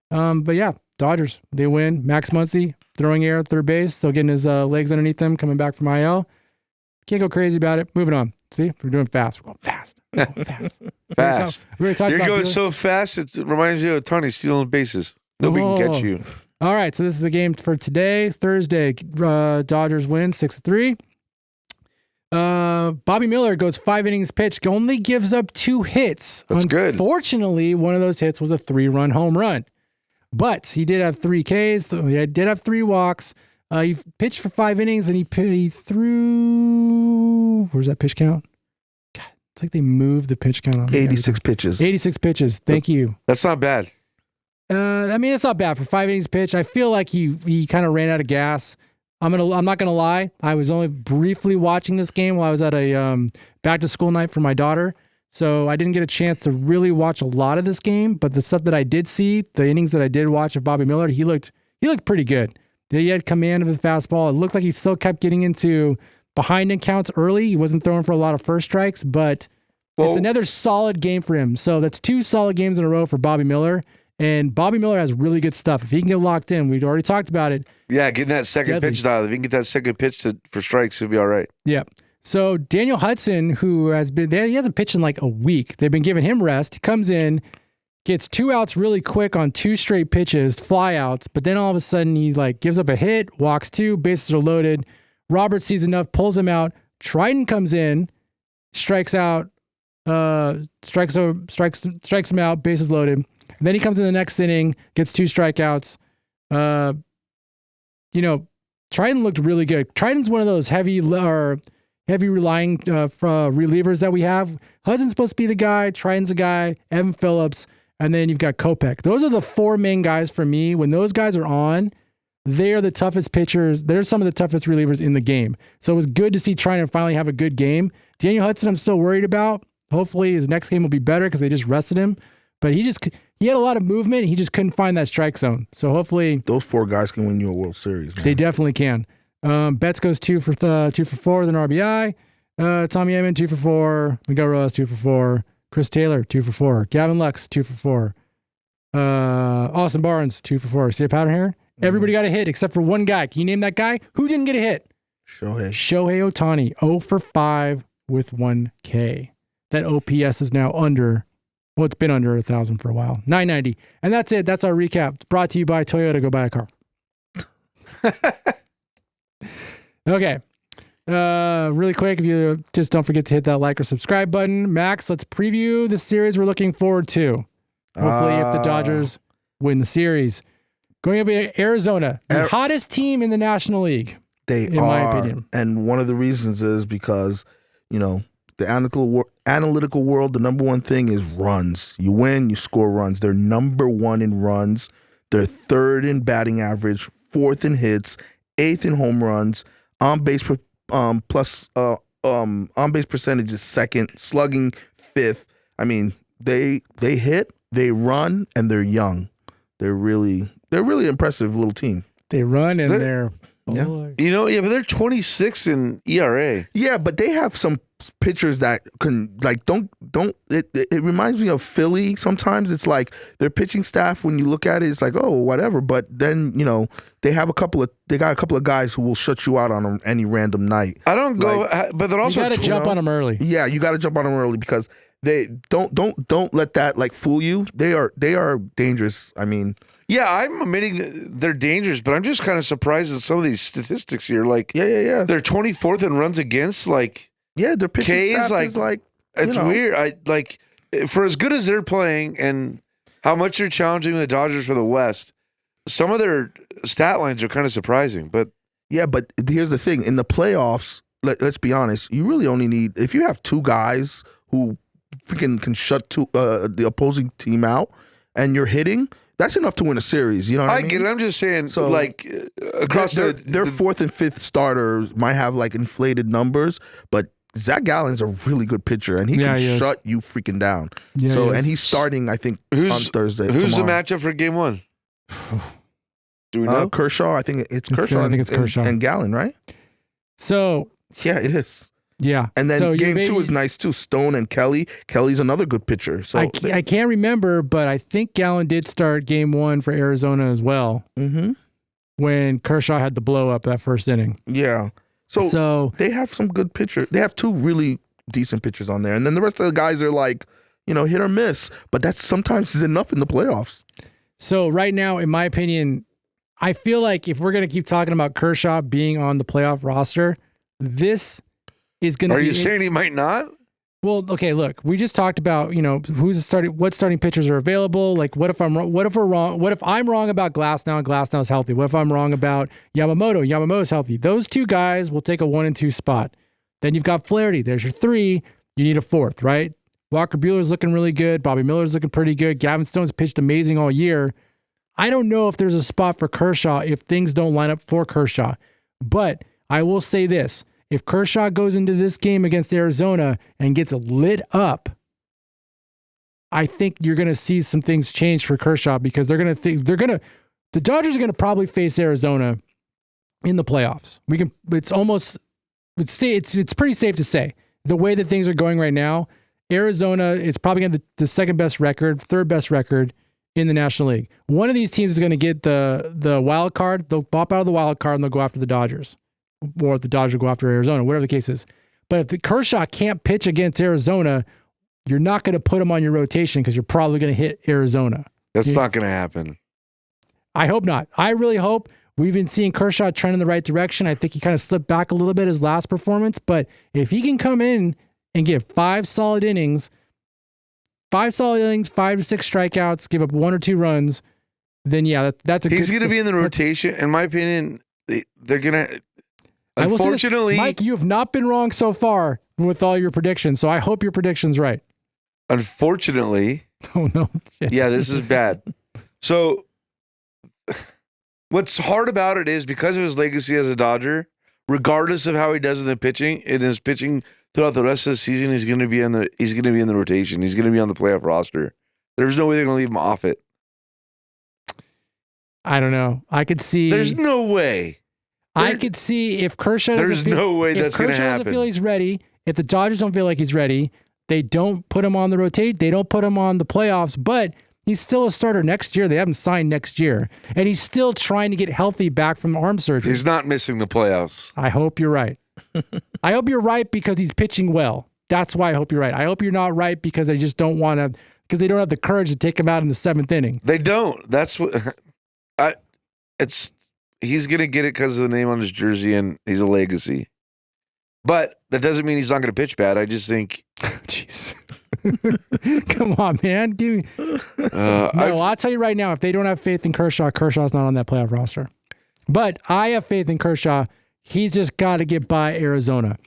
But yeah, Dodgers, they win. Max Muncy throwing air at third base, still getting his legs underneath him, coming back from IL. Can't go crazy about it. Moving on. See, we're doing fast. We're going fast. We're going fast. Fast. We're You're about going Buehler. so fast, it reminds me of Ohtani stealing bases. Nobody can catch you. All right, so this is the game for today, Thursday. Dodgers win 6-3. Bobby Miller goes 5 innings pitched, only gives up 2 hits. That's good. Unfortunately, one of those hits was a 3-run home run. But he did have 3 Ks. He did have 3 walks. He pitched for 5 innings and he threw. Where's that pitch count? God, it's like they moved the pitch count on me. 86 pitches. 86 pitches. Thank you. That's not bad. I mean, it's not bad for 5 innings pitch. I feel like he kind of ran out of gas. I'm not gonna lie. I was only briefly watching this game while I was at a back to school night for my daughter, so I didn't get a chance to really watch a lot of this game. But the stuff that I did see, the innings that I did watch of Bobby Miller, he looked pretty good. He had command of his fastball. It looked like he still kept getting into behind in counts early. He wasn't throwing for a lot of first strikes, but It's another solid game for him. So that's 2 solid games in a row for Bobby Miller. And Bobby Miller has really good stuff. If he can get locked in, we've already talked about it. Yeah, getting that second pitch dial. If he can get that second pitch for strikes, he'll be all right. Yeah. So Daniel Hudson, who he hasn't pitched in like a week. They've been giving him rest. He comes in, gets 2 outs really quick on 2 straight pitches, fly outs, but then all of a sudden he like gives up a hit, walks 2, bases are loaded. Robert sees enough, pulls him out. Triton comes in, strikes out, strikes him out, bases loaded. And then he comes in the next inning, gets 2 strikeouts. Triton looked really good. Triton's one of those heavy relying relievers that we have. Hudson's supposed to be the guy. Triton's the guy. Evan Phillips. And then you've got Kopech. Those are the 4 main guys for me. When those guys are on, they are the toughest pitchers. They're some of the toughest relievers in the game. So it was good to see Triton finally have a good game. Daniel Hudson, I'm still worried about. Hopefully his next game will be better because they just rested him. But he had a lot of movement. He just couldn't find that strike zone. So hopefully those 4 guys can win you a World Series, man. They definitely can. Betts goes 2 for 4 with an RBI. Tommy Edman 2 for 4. Miguel Rojas 2 for 4. Chris Taylor 2 for 4. Gavin Lux 2 for 4. Austin Barnes 2 for 4. See a pattern here? Everybody got a hit except for one guy. Can you name that guy? Who didn't get a hit? Shohei Ohtani 0 for 5 with 1 K. That OPS is now under. Well, it's been under 1,000 for a while. 990. And that's it. That's our recap. It's brought to you by Toyota. Go buy a car. Okay. Really quick, if you just don't forget to hit that like or subscribe button. Max, let's preview the series we're looking forward to. Hopefully, if the Dodgers win the series. Going up to Arizona, the hottest team in the National League. They in my opinion. And one of the reasons is because, the analytical world, the number one thing is runs. You win, you score runs. They're number 1 in runs. They're 3rd in batting average, 4th in hits, 8th in home runs. On base on base percentage is 2nd, slugging 5th. I mean, they hit, they run, and they're young. They're really impressive little team. They run and they're yeah. But they're 26 in ERA. Yeah, but they have some pitchers that can it reminds me of Philly. Sometimes it's like their pitching staff, when you look at it, it's like, oh, whatever. But then, they got a couple of guys who will shut you out on any random night. I don't go, but they're also you got to jump on them early. Yeah, you got to jump on them early because they don't let that like fool you. They are dangerous. I mean, yeah, I'm admitting that they're dangerous, but I'm just kind of surprised at some of these statistics here. Like, yeah, they're 24th in runs against. Like, yeah, their pitching staff is like it's weird. I like for as good as they're playing and how much they're challenging the Dodgers for the West. Some of their stat lines are kind of surprising, but yeah. But here's the thing: in the playoffs, let's be honest. You really only need, if you have 2 guys who freaking can shut the opposing team out, and you're hitting. That's enough to win a series. You know what I mean? Get it. I'm just saying, so like, across their 4th and 5th starters might have like inflated numbers, but Zach Gallen's a really good pitcher, and he can shut you freaking down. Yeah, and he's starting, I think, on Thursday. Who's tomorrow. The matchup for Game 1? Do we know? Kershaw. I think it's Kershaw. I think it's Kershaw and Gallen, right? So yeah, it is. Yeah, and then Game 2 is nice too. Stone and Kelly. Kelly's another good pitcher. So I can't remember, but I think Gallen did start Game 1 for Arizona as well. Mm-hmm. When Kershaw had the blow up that first inning. Yeah. So they have some good pitchers. They have 2 really decent pitchers on there, and then the rest of the guys are like, hit or miss. But that sometimes is enough in the playoffs. So right now, in my opinion, I feel like if we're going to keep talking about Kershaw being on the playoff roster, this is going to be... Are you saying he might not? Well, okay, look, we just talked about, what starting pitchers are available. Like, what if I'm wrong? What if I'm wrong about Glasnow and Glasnow's healthy? What if I'm wrong about Yamamoto? Yamamoto's healthy. Those 2 guys will take a 1 and 2 spot. Then you've got Flaherty. There's your 3. You need a 4th, right? Walker Buehler's looking really good. Bobby Miller's looking pretty good. Gavin Stone's pitched amazing all year. I don't know if there's a spot for Kershaw if things don't line up for Kershaw. But I will say this. If Kershaw goes into this game against Arizona and gets lit up, I think you're going to see some things change for Kershaw because the Dodgers are going to probably face Arizona in the playoffs. It's pretty safe to say the way that things are going right now, Arizona is probably going to have the second best record, third best record in the National League. One of these teams is going to get the wild card. They'll pop out of the wild card and they'll go after the Dodgers, or the Dodgers will go after Arizona, whatever the case is. But if the Kershaw can't pitch against Arizona, you're not going to put him on your rotation because you're probably going to hit Arizona. That's not going to happen. I hope not. I really hope. We've been seeing Kershaw trend in the right direction. I think he kind of slipped back a little bit his last performance, but if he can come in and give 5 solid innings, 5 to 6 strikeouts, give up 1 or 2 runs, then yeah, that's a good. He's going to be in the rotation. In my opinion, they're going to. Unfortunately, Mike, you have not been wrong so far with all your predictions, so I hope your prediction's right. Unfortunately. Oh, no. Shit. Yeah, this is bad. So, what's hard about it is because of his legacy as a Dodger, regardless of how he does in the pitching, in his pitching throughout the rest of the season, he's going to be in the rotation. He's going to be on the playoff roster. There's no way they're going to leave him off it. I don't know. I could see. There's no way. I could see if Kershaw doesn't There's no way that's going to happen. If Kershaw doesn't feel he's ready, if the Dodgers don't feel like he's ready, they don't put him on the rotate. They don't put him on the playoffs, but he's still a starter next year. They haven't signed next year. And he's still trying to get healthy back from arm surgery. He's not missing the playoffs. I hope you're right. I hope you're right because he's pitching well. That's why I hope you're right. I hope you're not right because they just don't want to, because they don't have the courage to take him out in the 7th inning. They don't. That's what he's going to get it because of the name on his jersey and he's a legacy. But that doesn't mean he's not going to pitch bad. I just think. Jeez. Come on, man. Give me. I'll tell you right now, if they don't have faith in Kershaw, Kershaw's not on that playoff roster. But I have faith in Kershaw. He's just got to get by Arizona.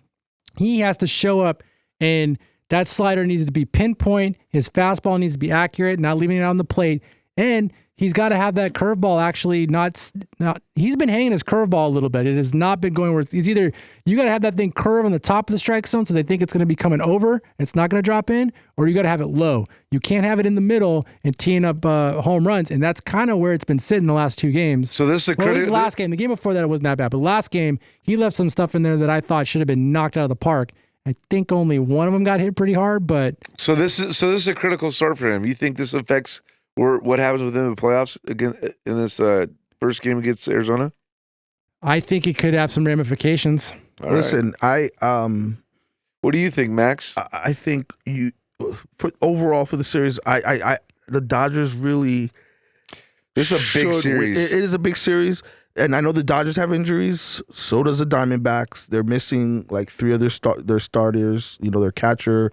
He has to show up, and that slider needs to be pinpoint. His fastball needs to be accurate, not leaving it on the plate. And he's got to have that curveball actually not. He's been hanging his curveball a little bit. It has not been going where it's either you got to have that thing curve on the top of the strike zone so they think it's going to be coming over. It's not going to drop in, or you got to have it low. You can't have it in the middle and teeing up home runs, and that's kind of where it's been sitting the last 2 games. So this is a his last game. The game before that it wasn't that bad, but last game he left some stuff in there that I thought should have been knocked out of the park. I think only one of them got hit pretty hard, but so this is a critical start for him. You think this affects what happens with him in the playoffs again in this first game against Arizona? I think it could have some ramifications. Listen, right. What do you think, Max? I think overall for the series, the Dodgers really. This is a big series. It is a big series, and I know the Dodgers have injuries. So does the Diamondbacks. They're missing like 3 of their starters. You know, their catcher.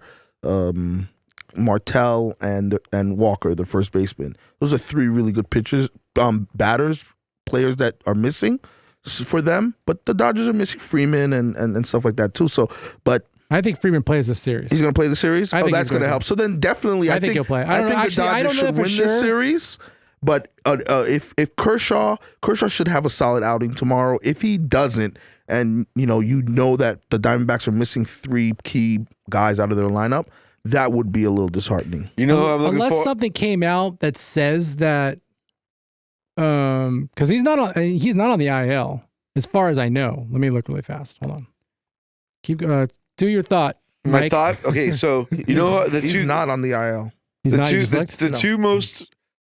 Martell and Walker, the first baseman. Those are 3 really good pitchers, batters, players that are missing for them. But the Dodgers are missing Freeman and stuff like that too. So, but I think Freeman plays the series. He's going to play the series. I think that's going to help. So then definitely, I think he'll play. I think the Dodgers should win this series. But if Kershaw should have a solid outing tomorrow. If he doesn't, and you know that the Diamondbacks are missing 3 key guys out of their lineup, that would be a little disheartening. I'm looking unless something came out that says that, because he's not on the IL as far as I know. Let me look really fast. Hold on. Keep do your thought. My Mike. thought. Okay, so you know the he's 2 not on the IL. He's the not.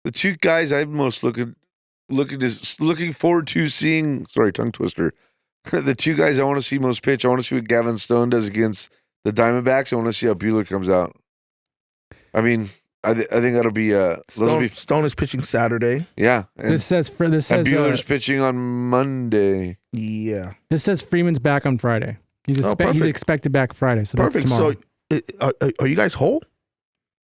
The 2 guys I'm most looking forward to seeing. Sorry, tongue twister. The 2 guys I want to see most pitch. I want to see what Gavin Stone does against the Diamondbacks. I want to see how Buehler comes out. I mean, I think that'll be Stone is pitching Saturday. Yeah, and Buehler's pitching on Monday. Yeah, this says Freeman's back on Friday. He's expected back Friday. So perfect. That's tomorrow. So, are you guys whole?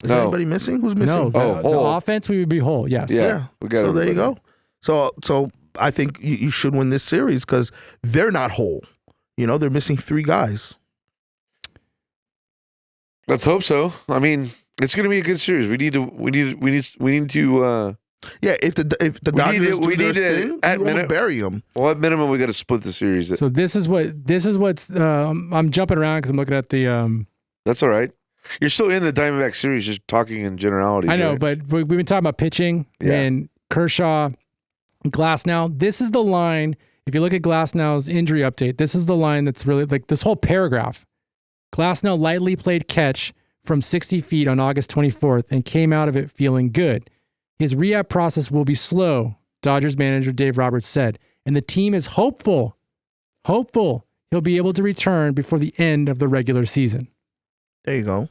Is anybody missing? Who's missing? No, the offense we would be whole. Yes. Yeah. So there you go. So I think you should win this series because they're not whole. They're missing 3 guys. Let's hope so. I mean, it's going to be a good series. We need to. Yeah, if the Dodgers do their thing, you almost bury them. Well, at minimum, we got to split the series. So this is what's. I'm jumping around because I'm looking at the. That's all right. You're still in the Diamondback series, just talking in generalities. I know, right? but we've been talking about pitching and Kershaw, Glasnow. This is the line. If you look at Glasnow's injury update, this is the line that's really like this whole paragraph. Glasnow lightly played catch from 60 feet on August 24th and came out of it feeling good. His rehab process will be slow, Dodgers manager Dave Roberts said, and the team is hopeful he'll be able to return before the end of the regular season. There you go.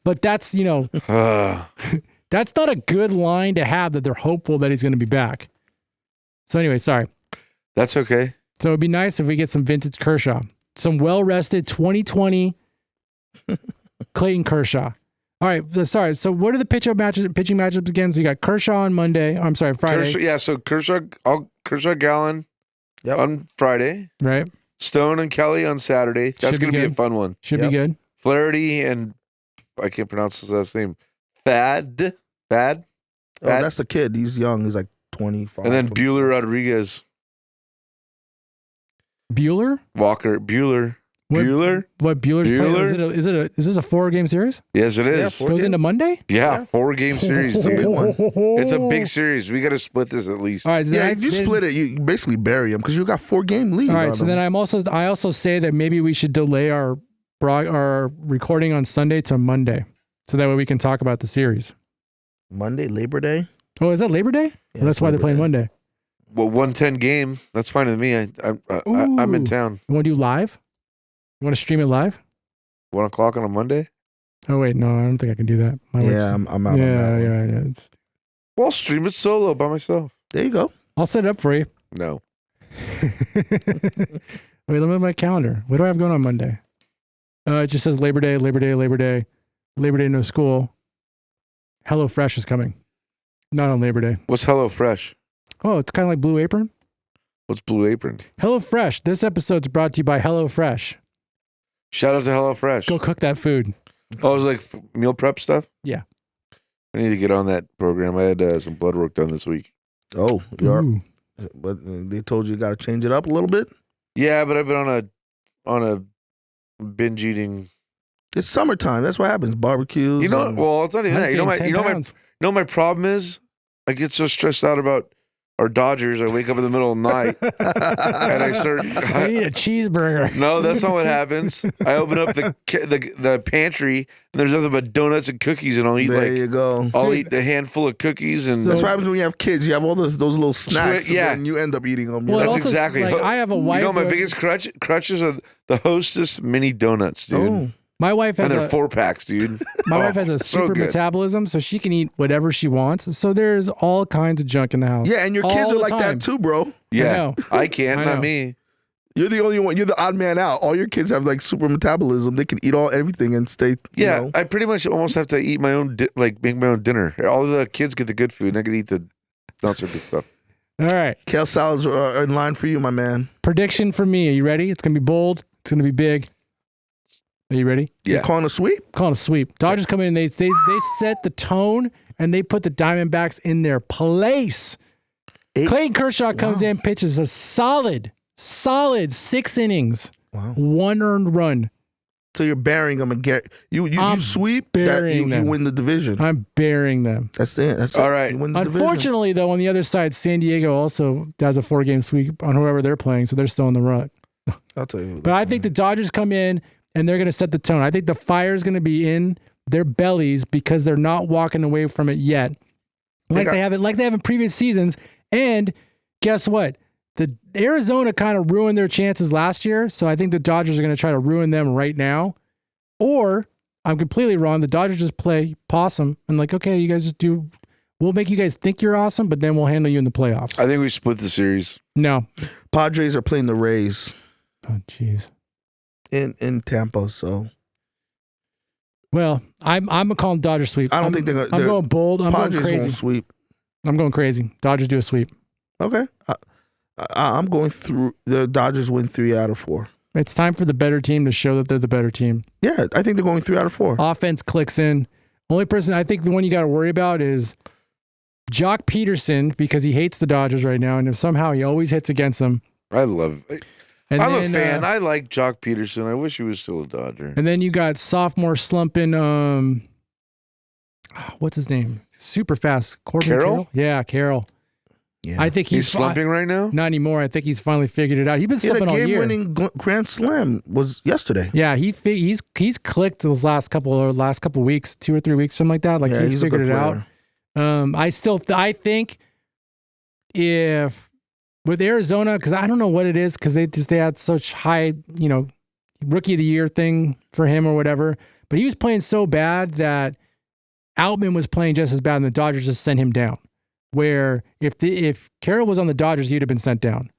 But that's, that's not a good line to have, that they're hopeful that he's going to be back. So anyway, sorry. That's okay. So it'd be nice if we get some vintage Kershaw. Some well-rested 2020 Clayton Kershaw. All right, sorry. So what are the pitching matchups again? So you got Kershaw on Monday. I'm sorry, Friday. So Kershaw Gallen on Friday. Right. Stone and Kelly on Saturday. That's going to be a fun one. Should be good. Flaherty and I can't pronounce his last name. Thad. Oh, that's the kid. He's young. He's like 25. And then Buehler Rodriguez. Buehler? Buehler. What Buehler's playing? Is this a 4-game series? Yes, it is. Goes into Monday? Yeah, 4-game series, dude. It's a big series. We got to split this at least. All right, if you split it, you basically bury him because you got 4-game lead. All right, so then I also say that maybe we should delay our recording on Sunday to Monday, so that way we can talk about the series. Monday, Labor Day. Oh, is that Labor Day? Yeah, well, that's why they're playing Monday. Well, 110 game. That's fine with me. I'm in town. You want to do live? You want to stream it live? 1 o'clock on a Monday? Oh wait, no, I don't think I can do that. I'm out. Yeah. Well, I'll stream it solo by myself. There you go. I'll set it up for you. No. Wait, let me look at my calendar. What do I have going on Monday? It just says Labor Day, no school. HelloFresh is coming. Not on Labor Day. What's HelloFresh? Oh, it's kind of like Blue Apron. What's Blue Apron? HelloFresh. This episode's brought to you by HelloFresh. Shout out to HelloFresh. Go cook that food. Oh, it was like meal prep stuff? Yeah. I need to get on that program. I had some blood work done this week. Oh, you are? But they told you got to change it up a little bit? Yeah, but I've been on a binge eating. It's summertime. That's what happens. Barbecues. Well, it's not even that. My problem is I get so stressed out about our Dodgers. I wake up in the middle of the night and I start. I need a cheeseburger. No, that's not what happens. I open up the pantry and there's nothing but donuts and cookies, and I'll eat there you go. I'll eat a handful of cookies, and that's what happens when you have kids. You have all those little snacks, and you end up eating them. Well, that's exactly. Like, I have a wife. My biggest crutches are the Hostess mini donuts, dude. Oh. My wife has they're 4-packs, dude. My wife has a super metabolism, so she can eat whatever she wants. So there's all kinds of junk in the house. Yeah, and your kids are like that too, bro. Yeah, I can't, not me. You're the only one. You're the odd man out. All your kids have like super metabolism. They can eat everything and stay. Yeah, I pretty much almost have to eat my own, make my own dinner. All the kids get the good food, and I can eat the not so good stuff. All right, kale salads are in line for you, my man. Prediction for me. Are you ready? It's gonna be bold. It's gonna be big. Are you ready? Yeah. You're calling a sweep? Calling a sweep. Dodgers come in and they set the tone, and they put the Diamondbacks in their place. Clayton Kershaw comes in, pitches a solid 6 innings. Wow. 1 earned run. So you're burying them again. You sweep, you win the division. I'm burying them. That's it. That's all right. You win the Unfortunately, though, on the other side, San Diego also does a 4-game sweep on whoever they're playing, so they're still in the rut. I'll tell you. But I think the Dodgers come in, and they're going to set the tone. I think the fire is going to be in their bellies because they're not walking away from it yet, they have in previous seasons. And guess what? The Arizona kind of ruined their chances last year, so I think the Dodgers are going to try to ruin them right now. Or I'm completely wrong. The Dodgers just play possum and okay, you guys just do. We'll make you guys think you're awesome, but then we'll handle you in the playoffs. I think we split the series. No, Padres are playing the Rays. Oh, jeez. In Tampa, so. Well, I'm calling Dodger sweep. I don't think they're going. I'm going bold. I'm Padres going crazy. Won't sweep. I'm going crazy. Dodgers do a sweep. Okay, I'm going through. The Dodgers win 3 out of 4. It's time for the better team to show that they're the better team. Yeah, I think they're going 3 out of 4. Offense clicks in. Only person I think the one you got to worry about is Jock Peterson because he hates the Dodgers right now, and if somehow he always hits against them. I love it. I'm a fan. I like Jock Peterson. I wish he was still a Dodger. And then you got sophomore slumping. What's his name? Super fast. Corbin Carroll? Yeah, Carroll. Yeah. I think He's slumping right now? Not anymore. I think he's finally figured it out. He's been He had a slipping all year. game-winning grand slam was yesterday. Yeah, he's clicked those last couple weeks, 2 or 3 weeks, something like that. Like Yeah, he's a good figured it out. player. I think if with Arizona, because I don't know what it is, because they had such high, rookie of the year thing for him or whatever. But he was playing so bad that Outman was playing just as bad, and the Dodgers just sent him down. Where if Carroll was on the Dodgers, he'd have been sent down.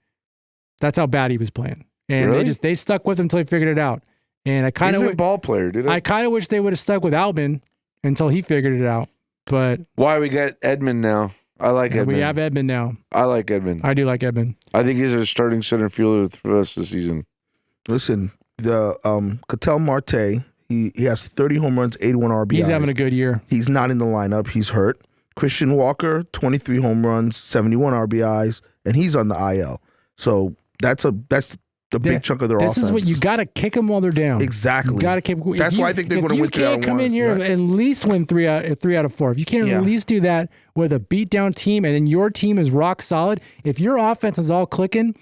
That's how bad he was playing, and Really? they stuck with him until he figured it out. And I kind He's a of ball player, dude. I kind of wish they would have stuck with Outman until he figured it out. But Why we got Edman now? I like Edman. we have Edman now. I like Edman. I do like Edman. I think he's our starting center fielder for the rest of the season. Listen, the Ketel Marte, he has 30 home runs, 81 RBIs. He's having a good year. He's not in the lineup. He's hurt. Christian Walker, 23 home runs, 71 RBIs, and he's on the IL. So that's the big chunk of their offense. This is what you got to kick them while they're down. Exactly. You got to kick. That's why I think they're going to win 3 out of 1. If you can't come in here and at least win three out of 4, if you can't at least do that with a beat down team, and then your team is rock solid, if your offense is all clicking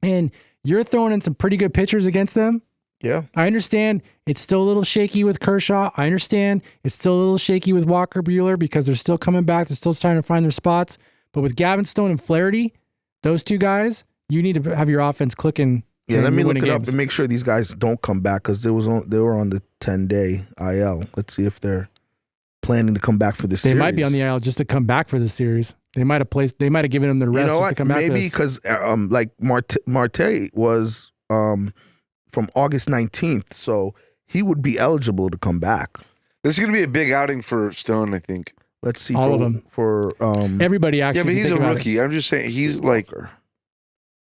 and you're throwing in some pretty good pitchers against them, yeah. I understand it's still a little shaky with Kershaw. I understand it's still a little shaky with Walker Buehler because they're still coming back. They're still trying to find their spots. But with Gavin Stone and Flaherty, those two guys, you need to have your offense clicking. Yeah, let me look it games. up and make sure these guys don't come back because they were on the 10-day IL. Let's see if they're planning to come back for this series. They might be on the IL just to come back for this series. They might have given them the rest just to come back. Maybe because like Marte was from August 19th, so he would be eligible to come back. This is going to be a big outing for Stone, I think. Let's see. All of them. For everybody actually. Yeah, but he's a rookie. It. I'm just saying he's like.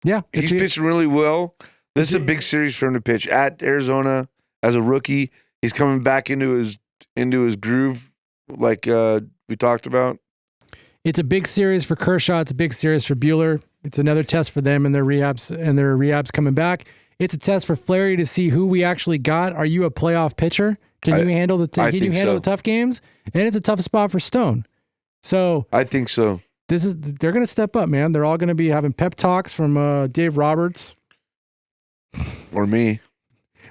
Yeah, he's pitching really well. This is a big series for him to pitch at Arizona as a rookie. He's coming back into his groove, like we talked about. It's a big series for Kershaw. It's a big series for Buehler. It's another test for them and their rehabs coming back. It's a test for Flaherty to see who we actually got. Are you a playoff pitcher? Can you handle the tough games? And it's a tough spot for Stone. So I think so. They're going to step up, man. They're all going to be having pep talks from Dave Roberts. Or me.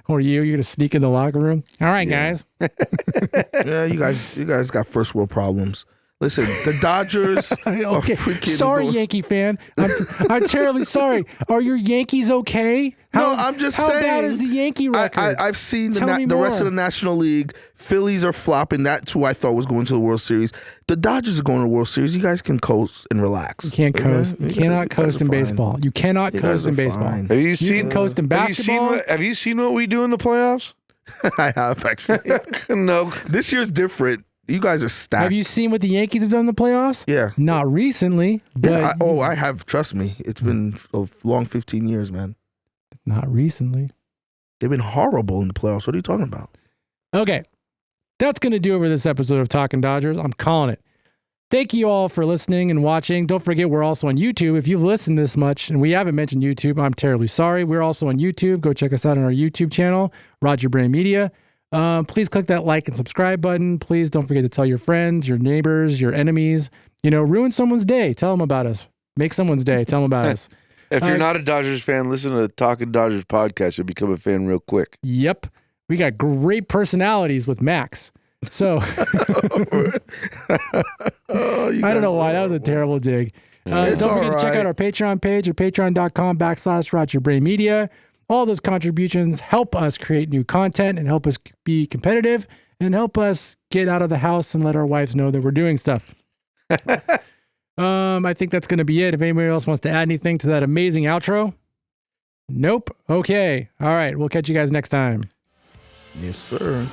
Or you. You're going to sneak in the locker room. All right, guys. Yeah, you guys got first world problems. Listen, the Dodgers are freaking... Sorry, Yankee fan. I'm terribly sorry. Are your Yankees okay? I'm just saying. How bad is the Yankee record? I've seen the rest of the National League. Phillies are flopping. That's who I thought was going to the World Series. The Dodgers are going to the World Series. You guys can coast and relax. You can't coast. You cannot coast in baseball. You cannot coast in baseball. Have you seen coast in basketball? Have you seen what we do in the playoffs? I have, actually. No. This year's different. You guys are stacked. Have you seen what the Yankees have done in the playoffs? Yeah. Not recently, but... Yeah, I have. Trust me. It's been a long 15 years, man. Not recently. They've been horrible in the playoffs. What are you talking about? Okay. That's going to do it for this episode of Talking Dodgers. I'm calling it. Thank you all for listening and watching. Don't forget, we're also on YouTube. If you've listened this much and we haven't mentioned YouTube, I'm terribly sorry. We're also on YouTube. Go check us out on our YouTube channel, Roger Brain Media. Please click that like and subscribe button. Please don't forget to tell your friends, your neighbors, your enemies. Ruin someone's day. Tell them about us. Make someone's day. Tell them about us. If you're not a Dodgers fan, listen to the Talking Dodgers podcast. You'll become a fan real quick. Yep. We got great personalities with Max. So I don't know why. That was a terrible dig. Don't forget to check out our Patreon page at patreon.com/RogerBrainMedia. All those contributions help us create new content and help us be competitive and help us get out of the house and let our wives know that we're doing stuff. I think that's going to be it. If anybody else wants to add anything to that amazing outro. Nope. Okay. All right. We'll catch you guys next time. Yes, sir.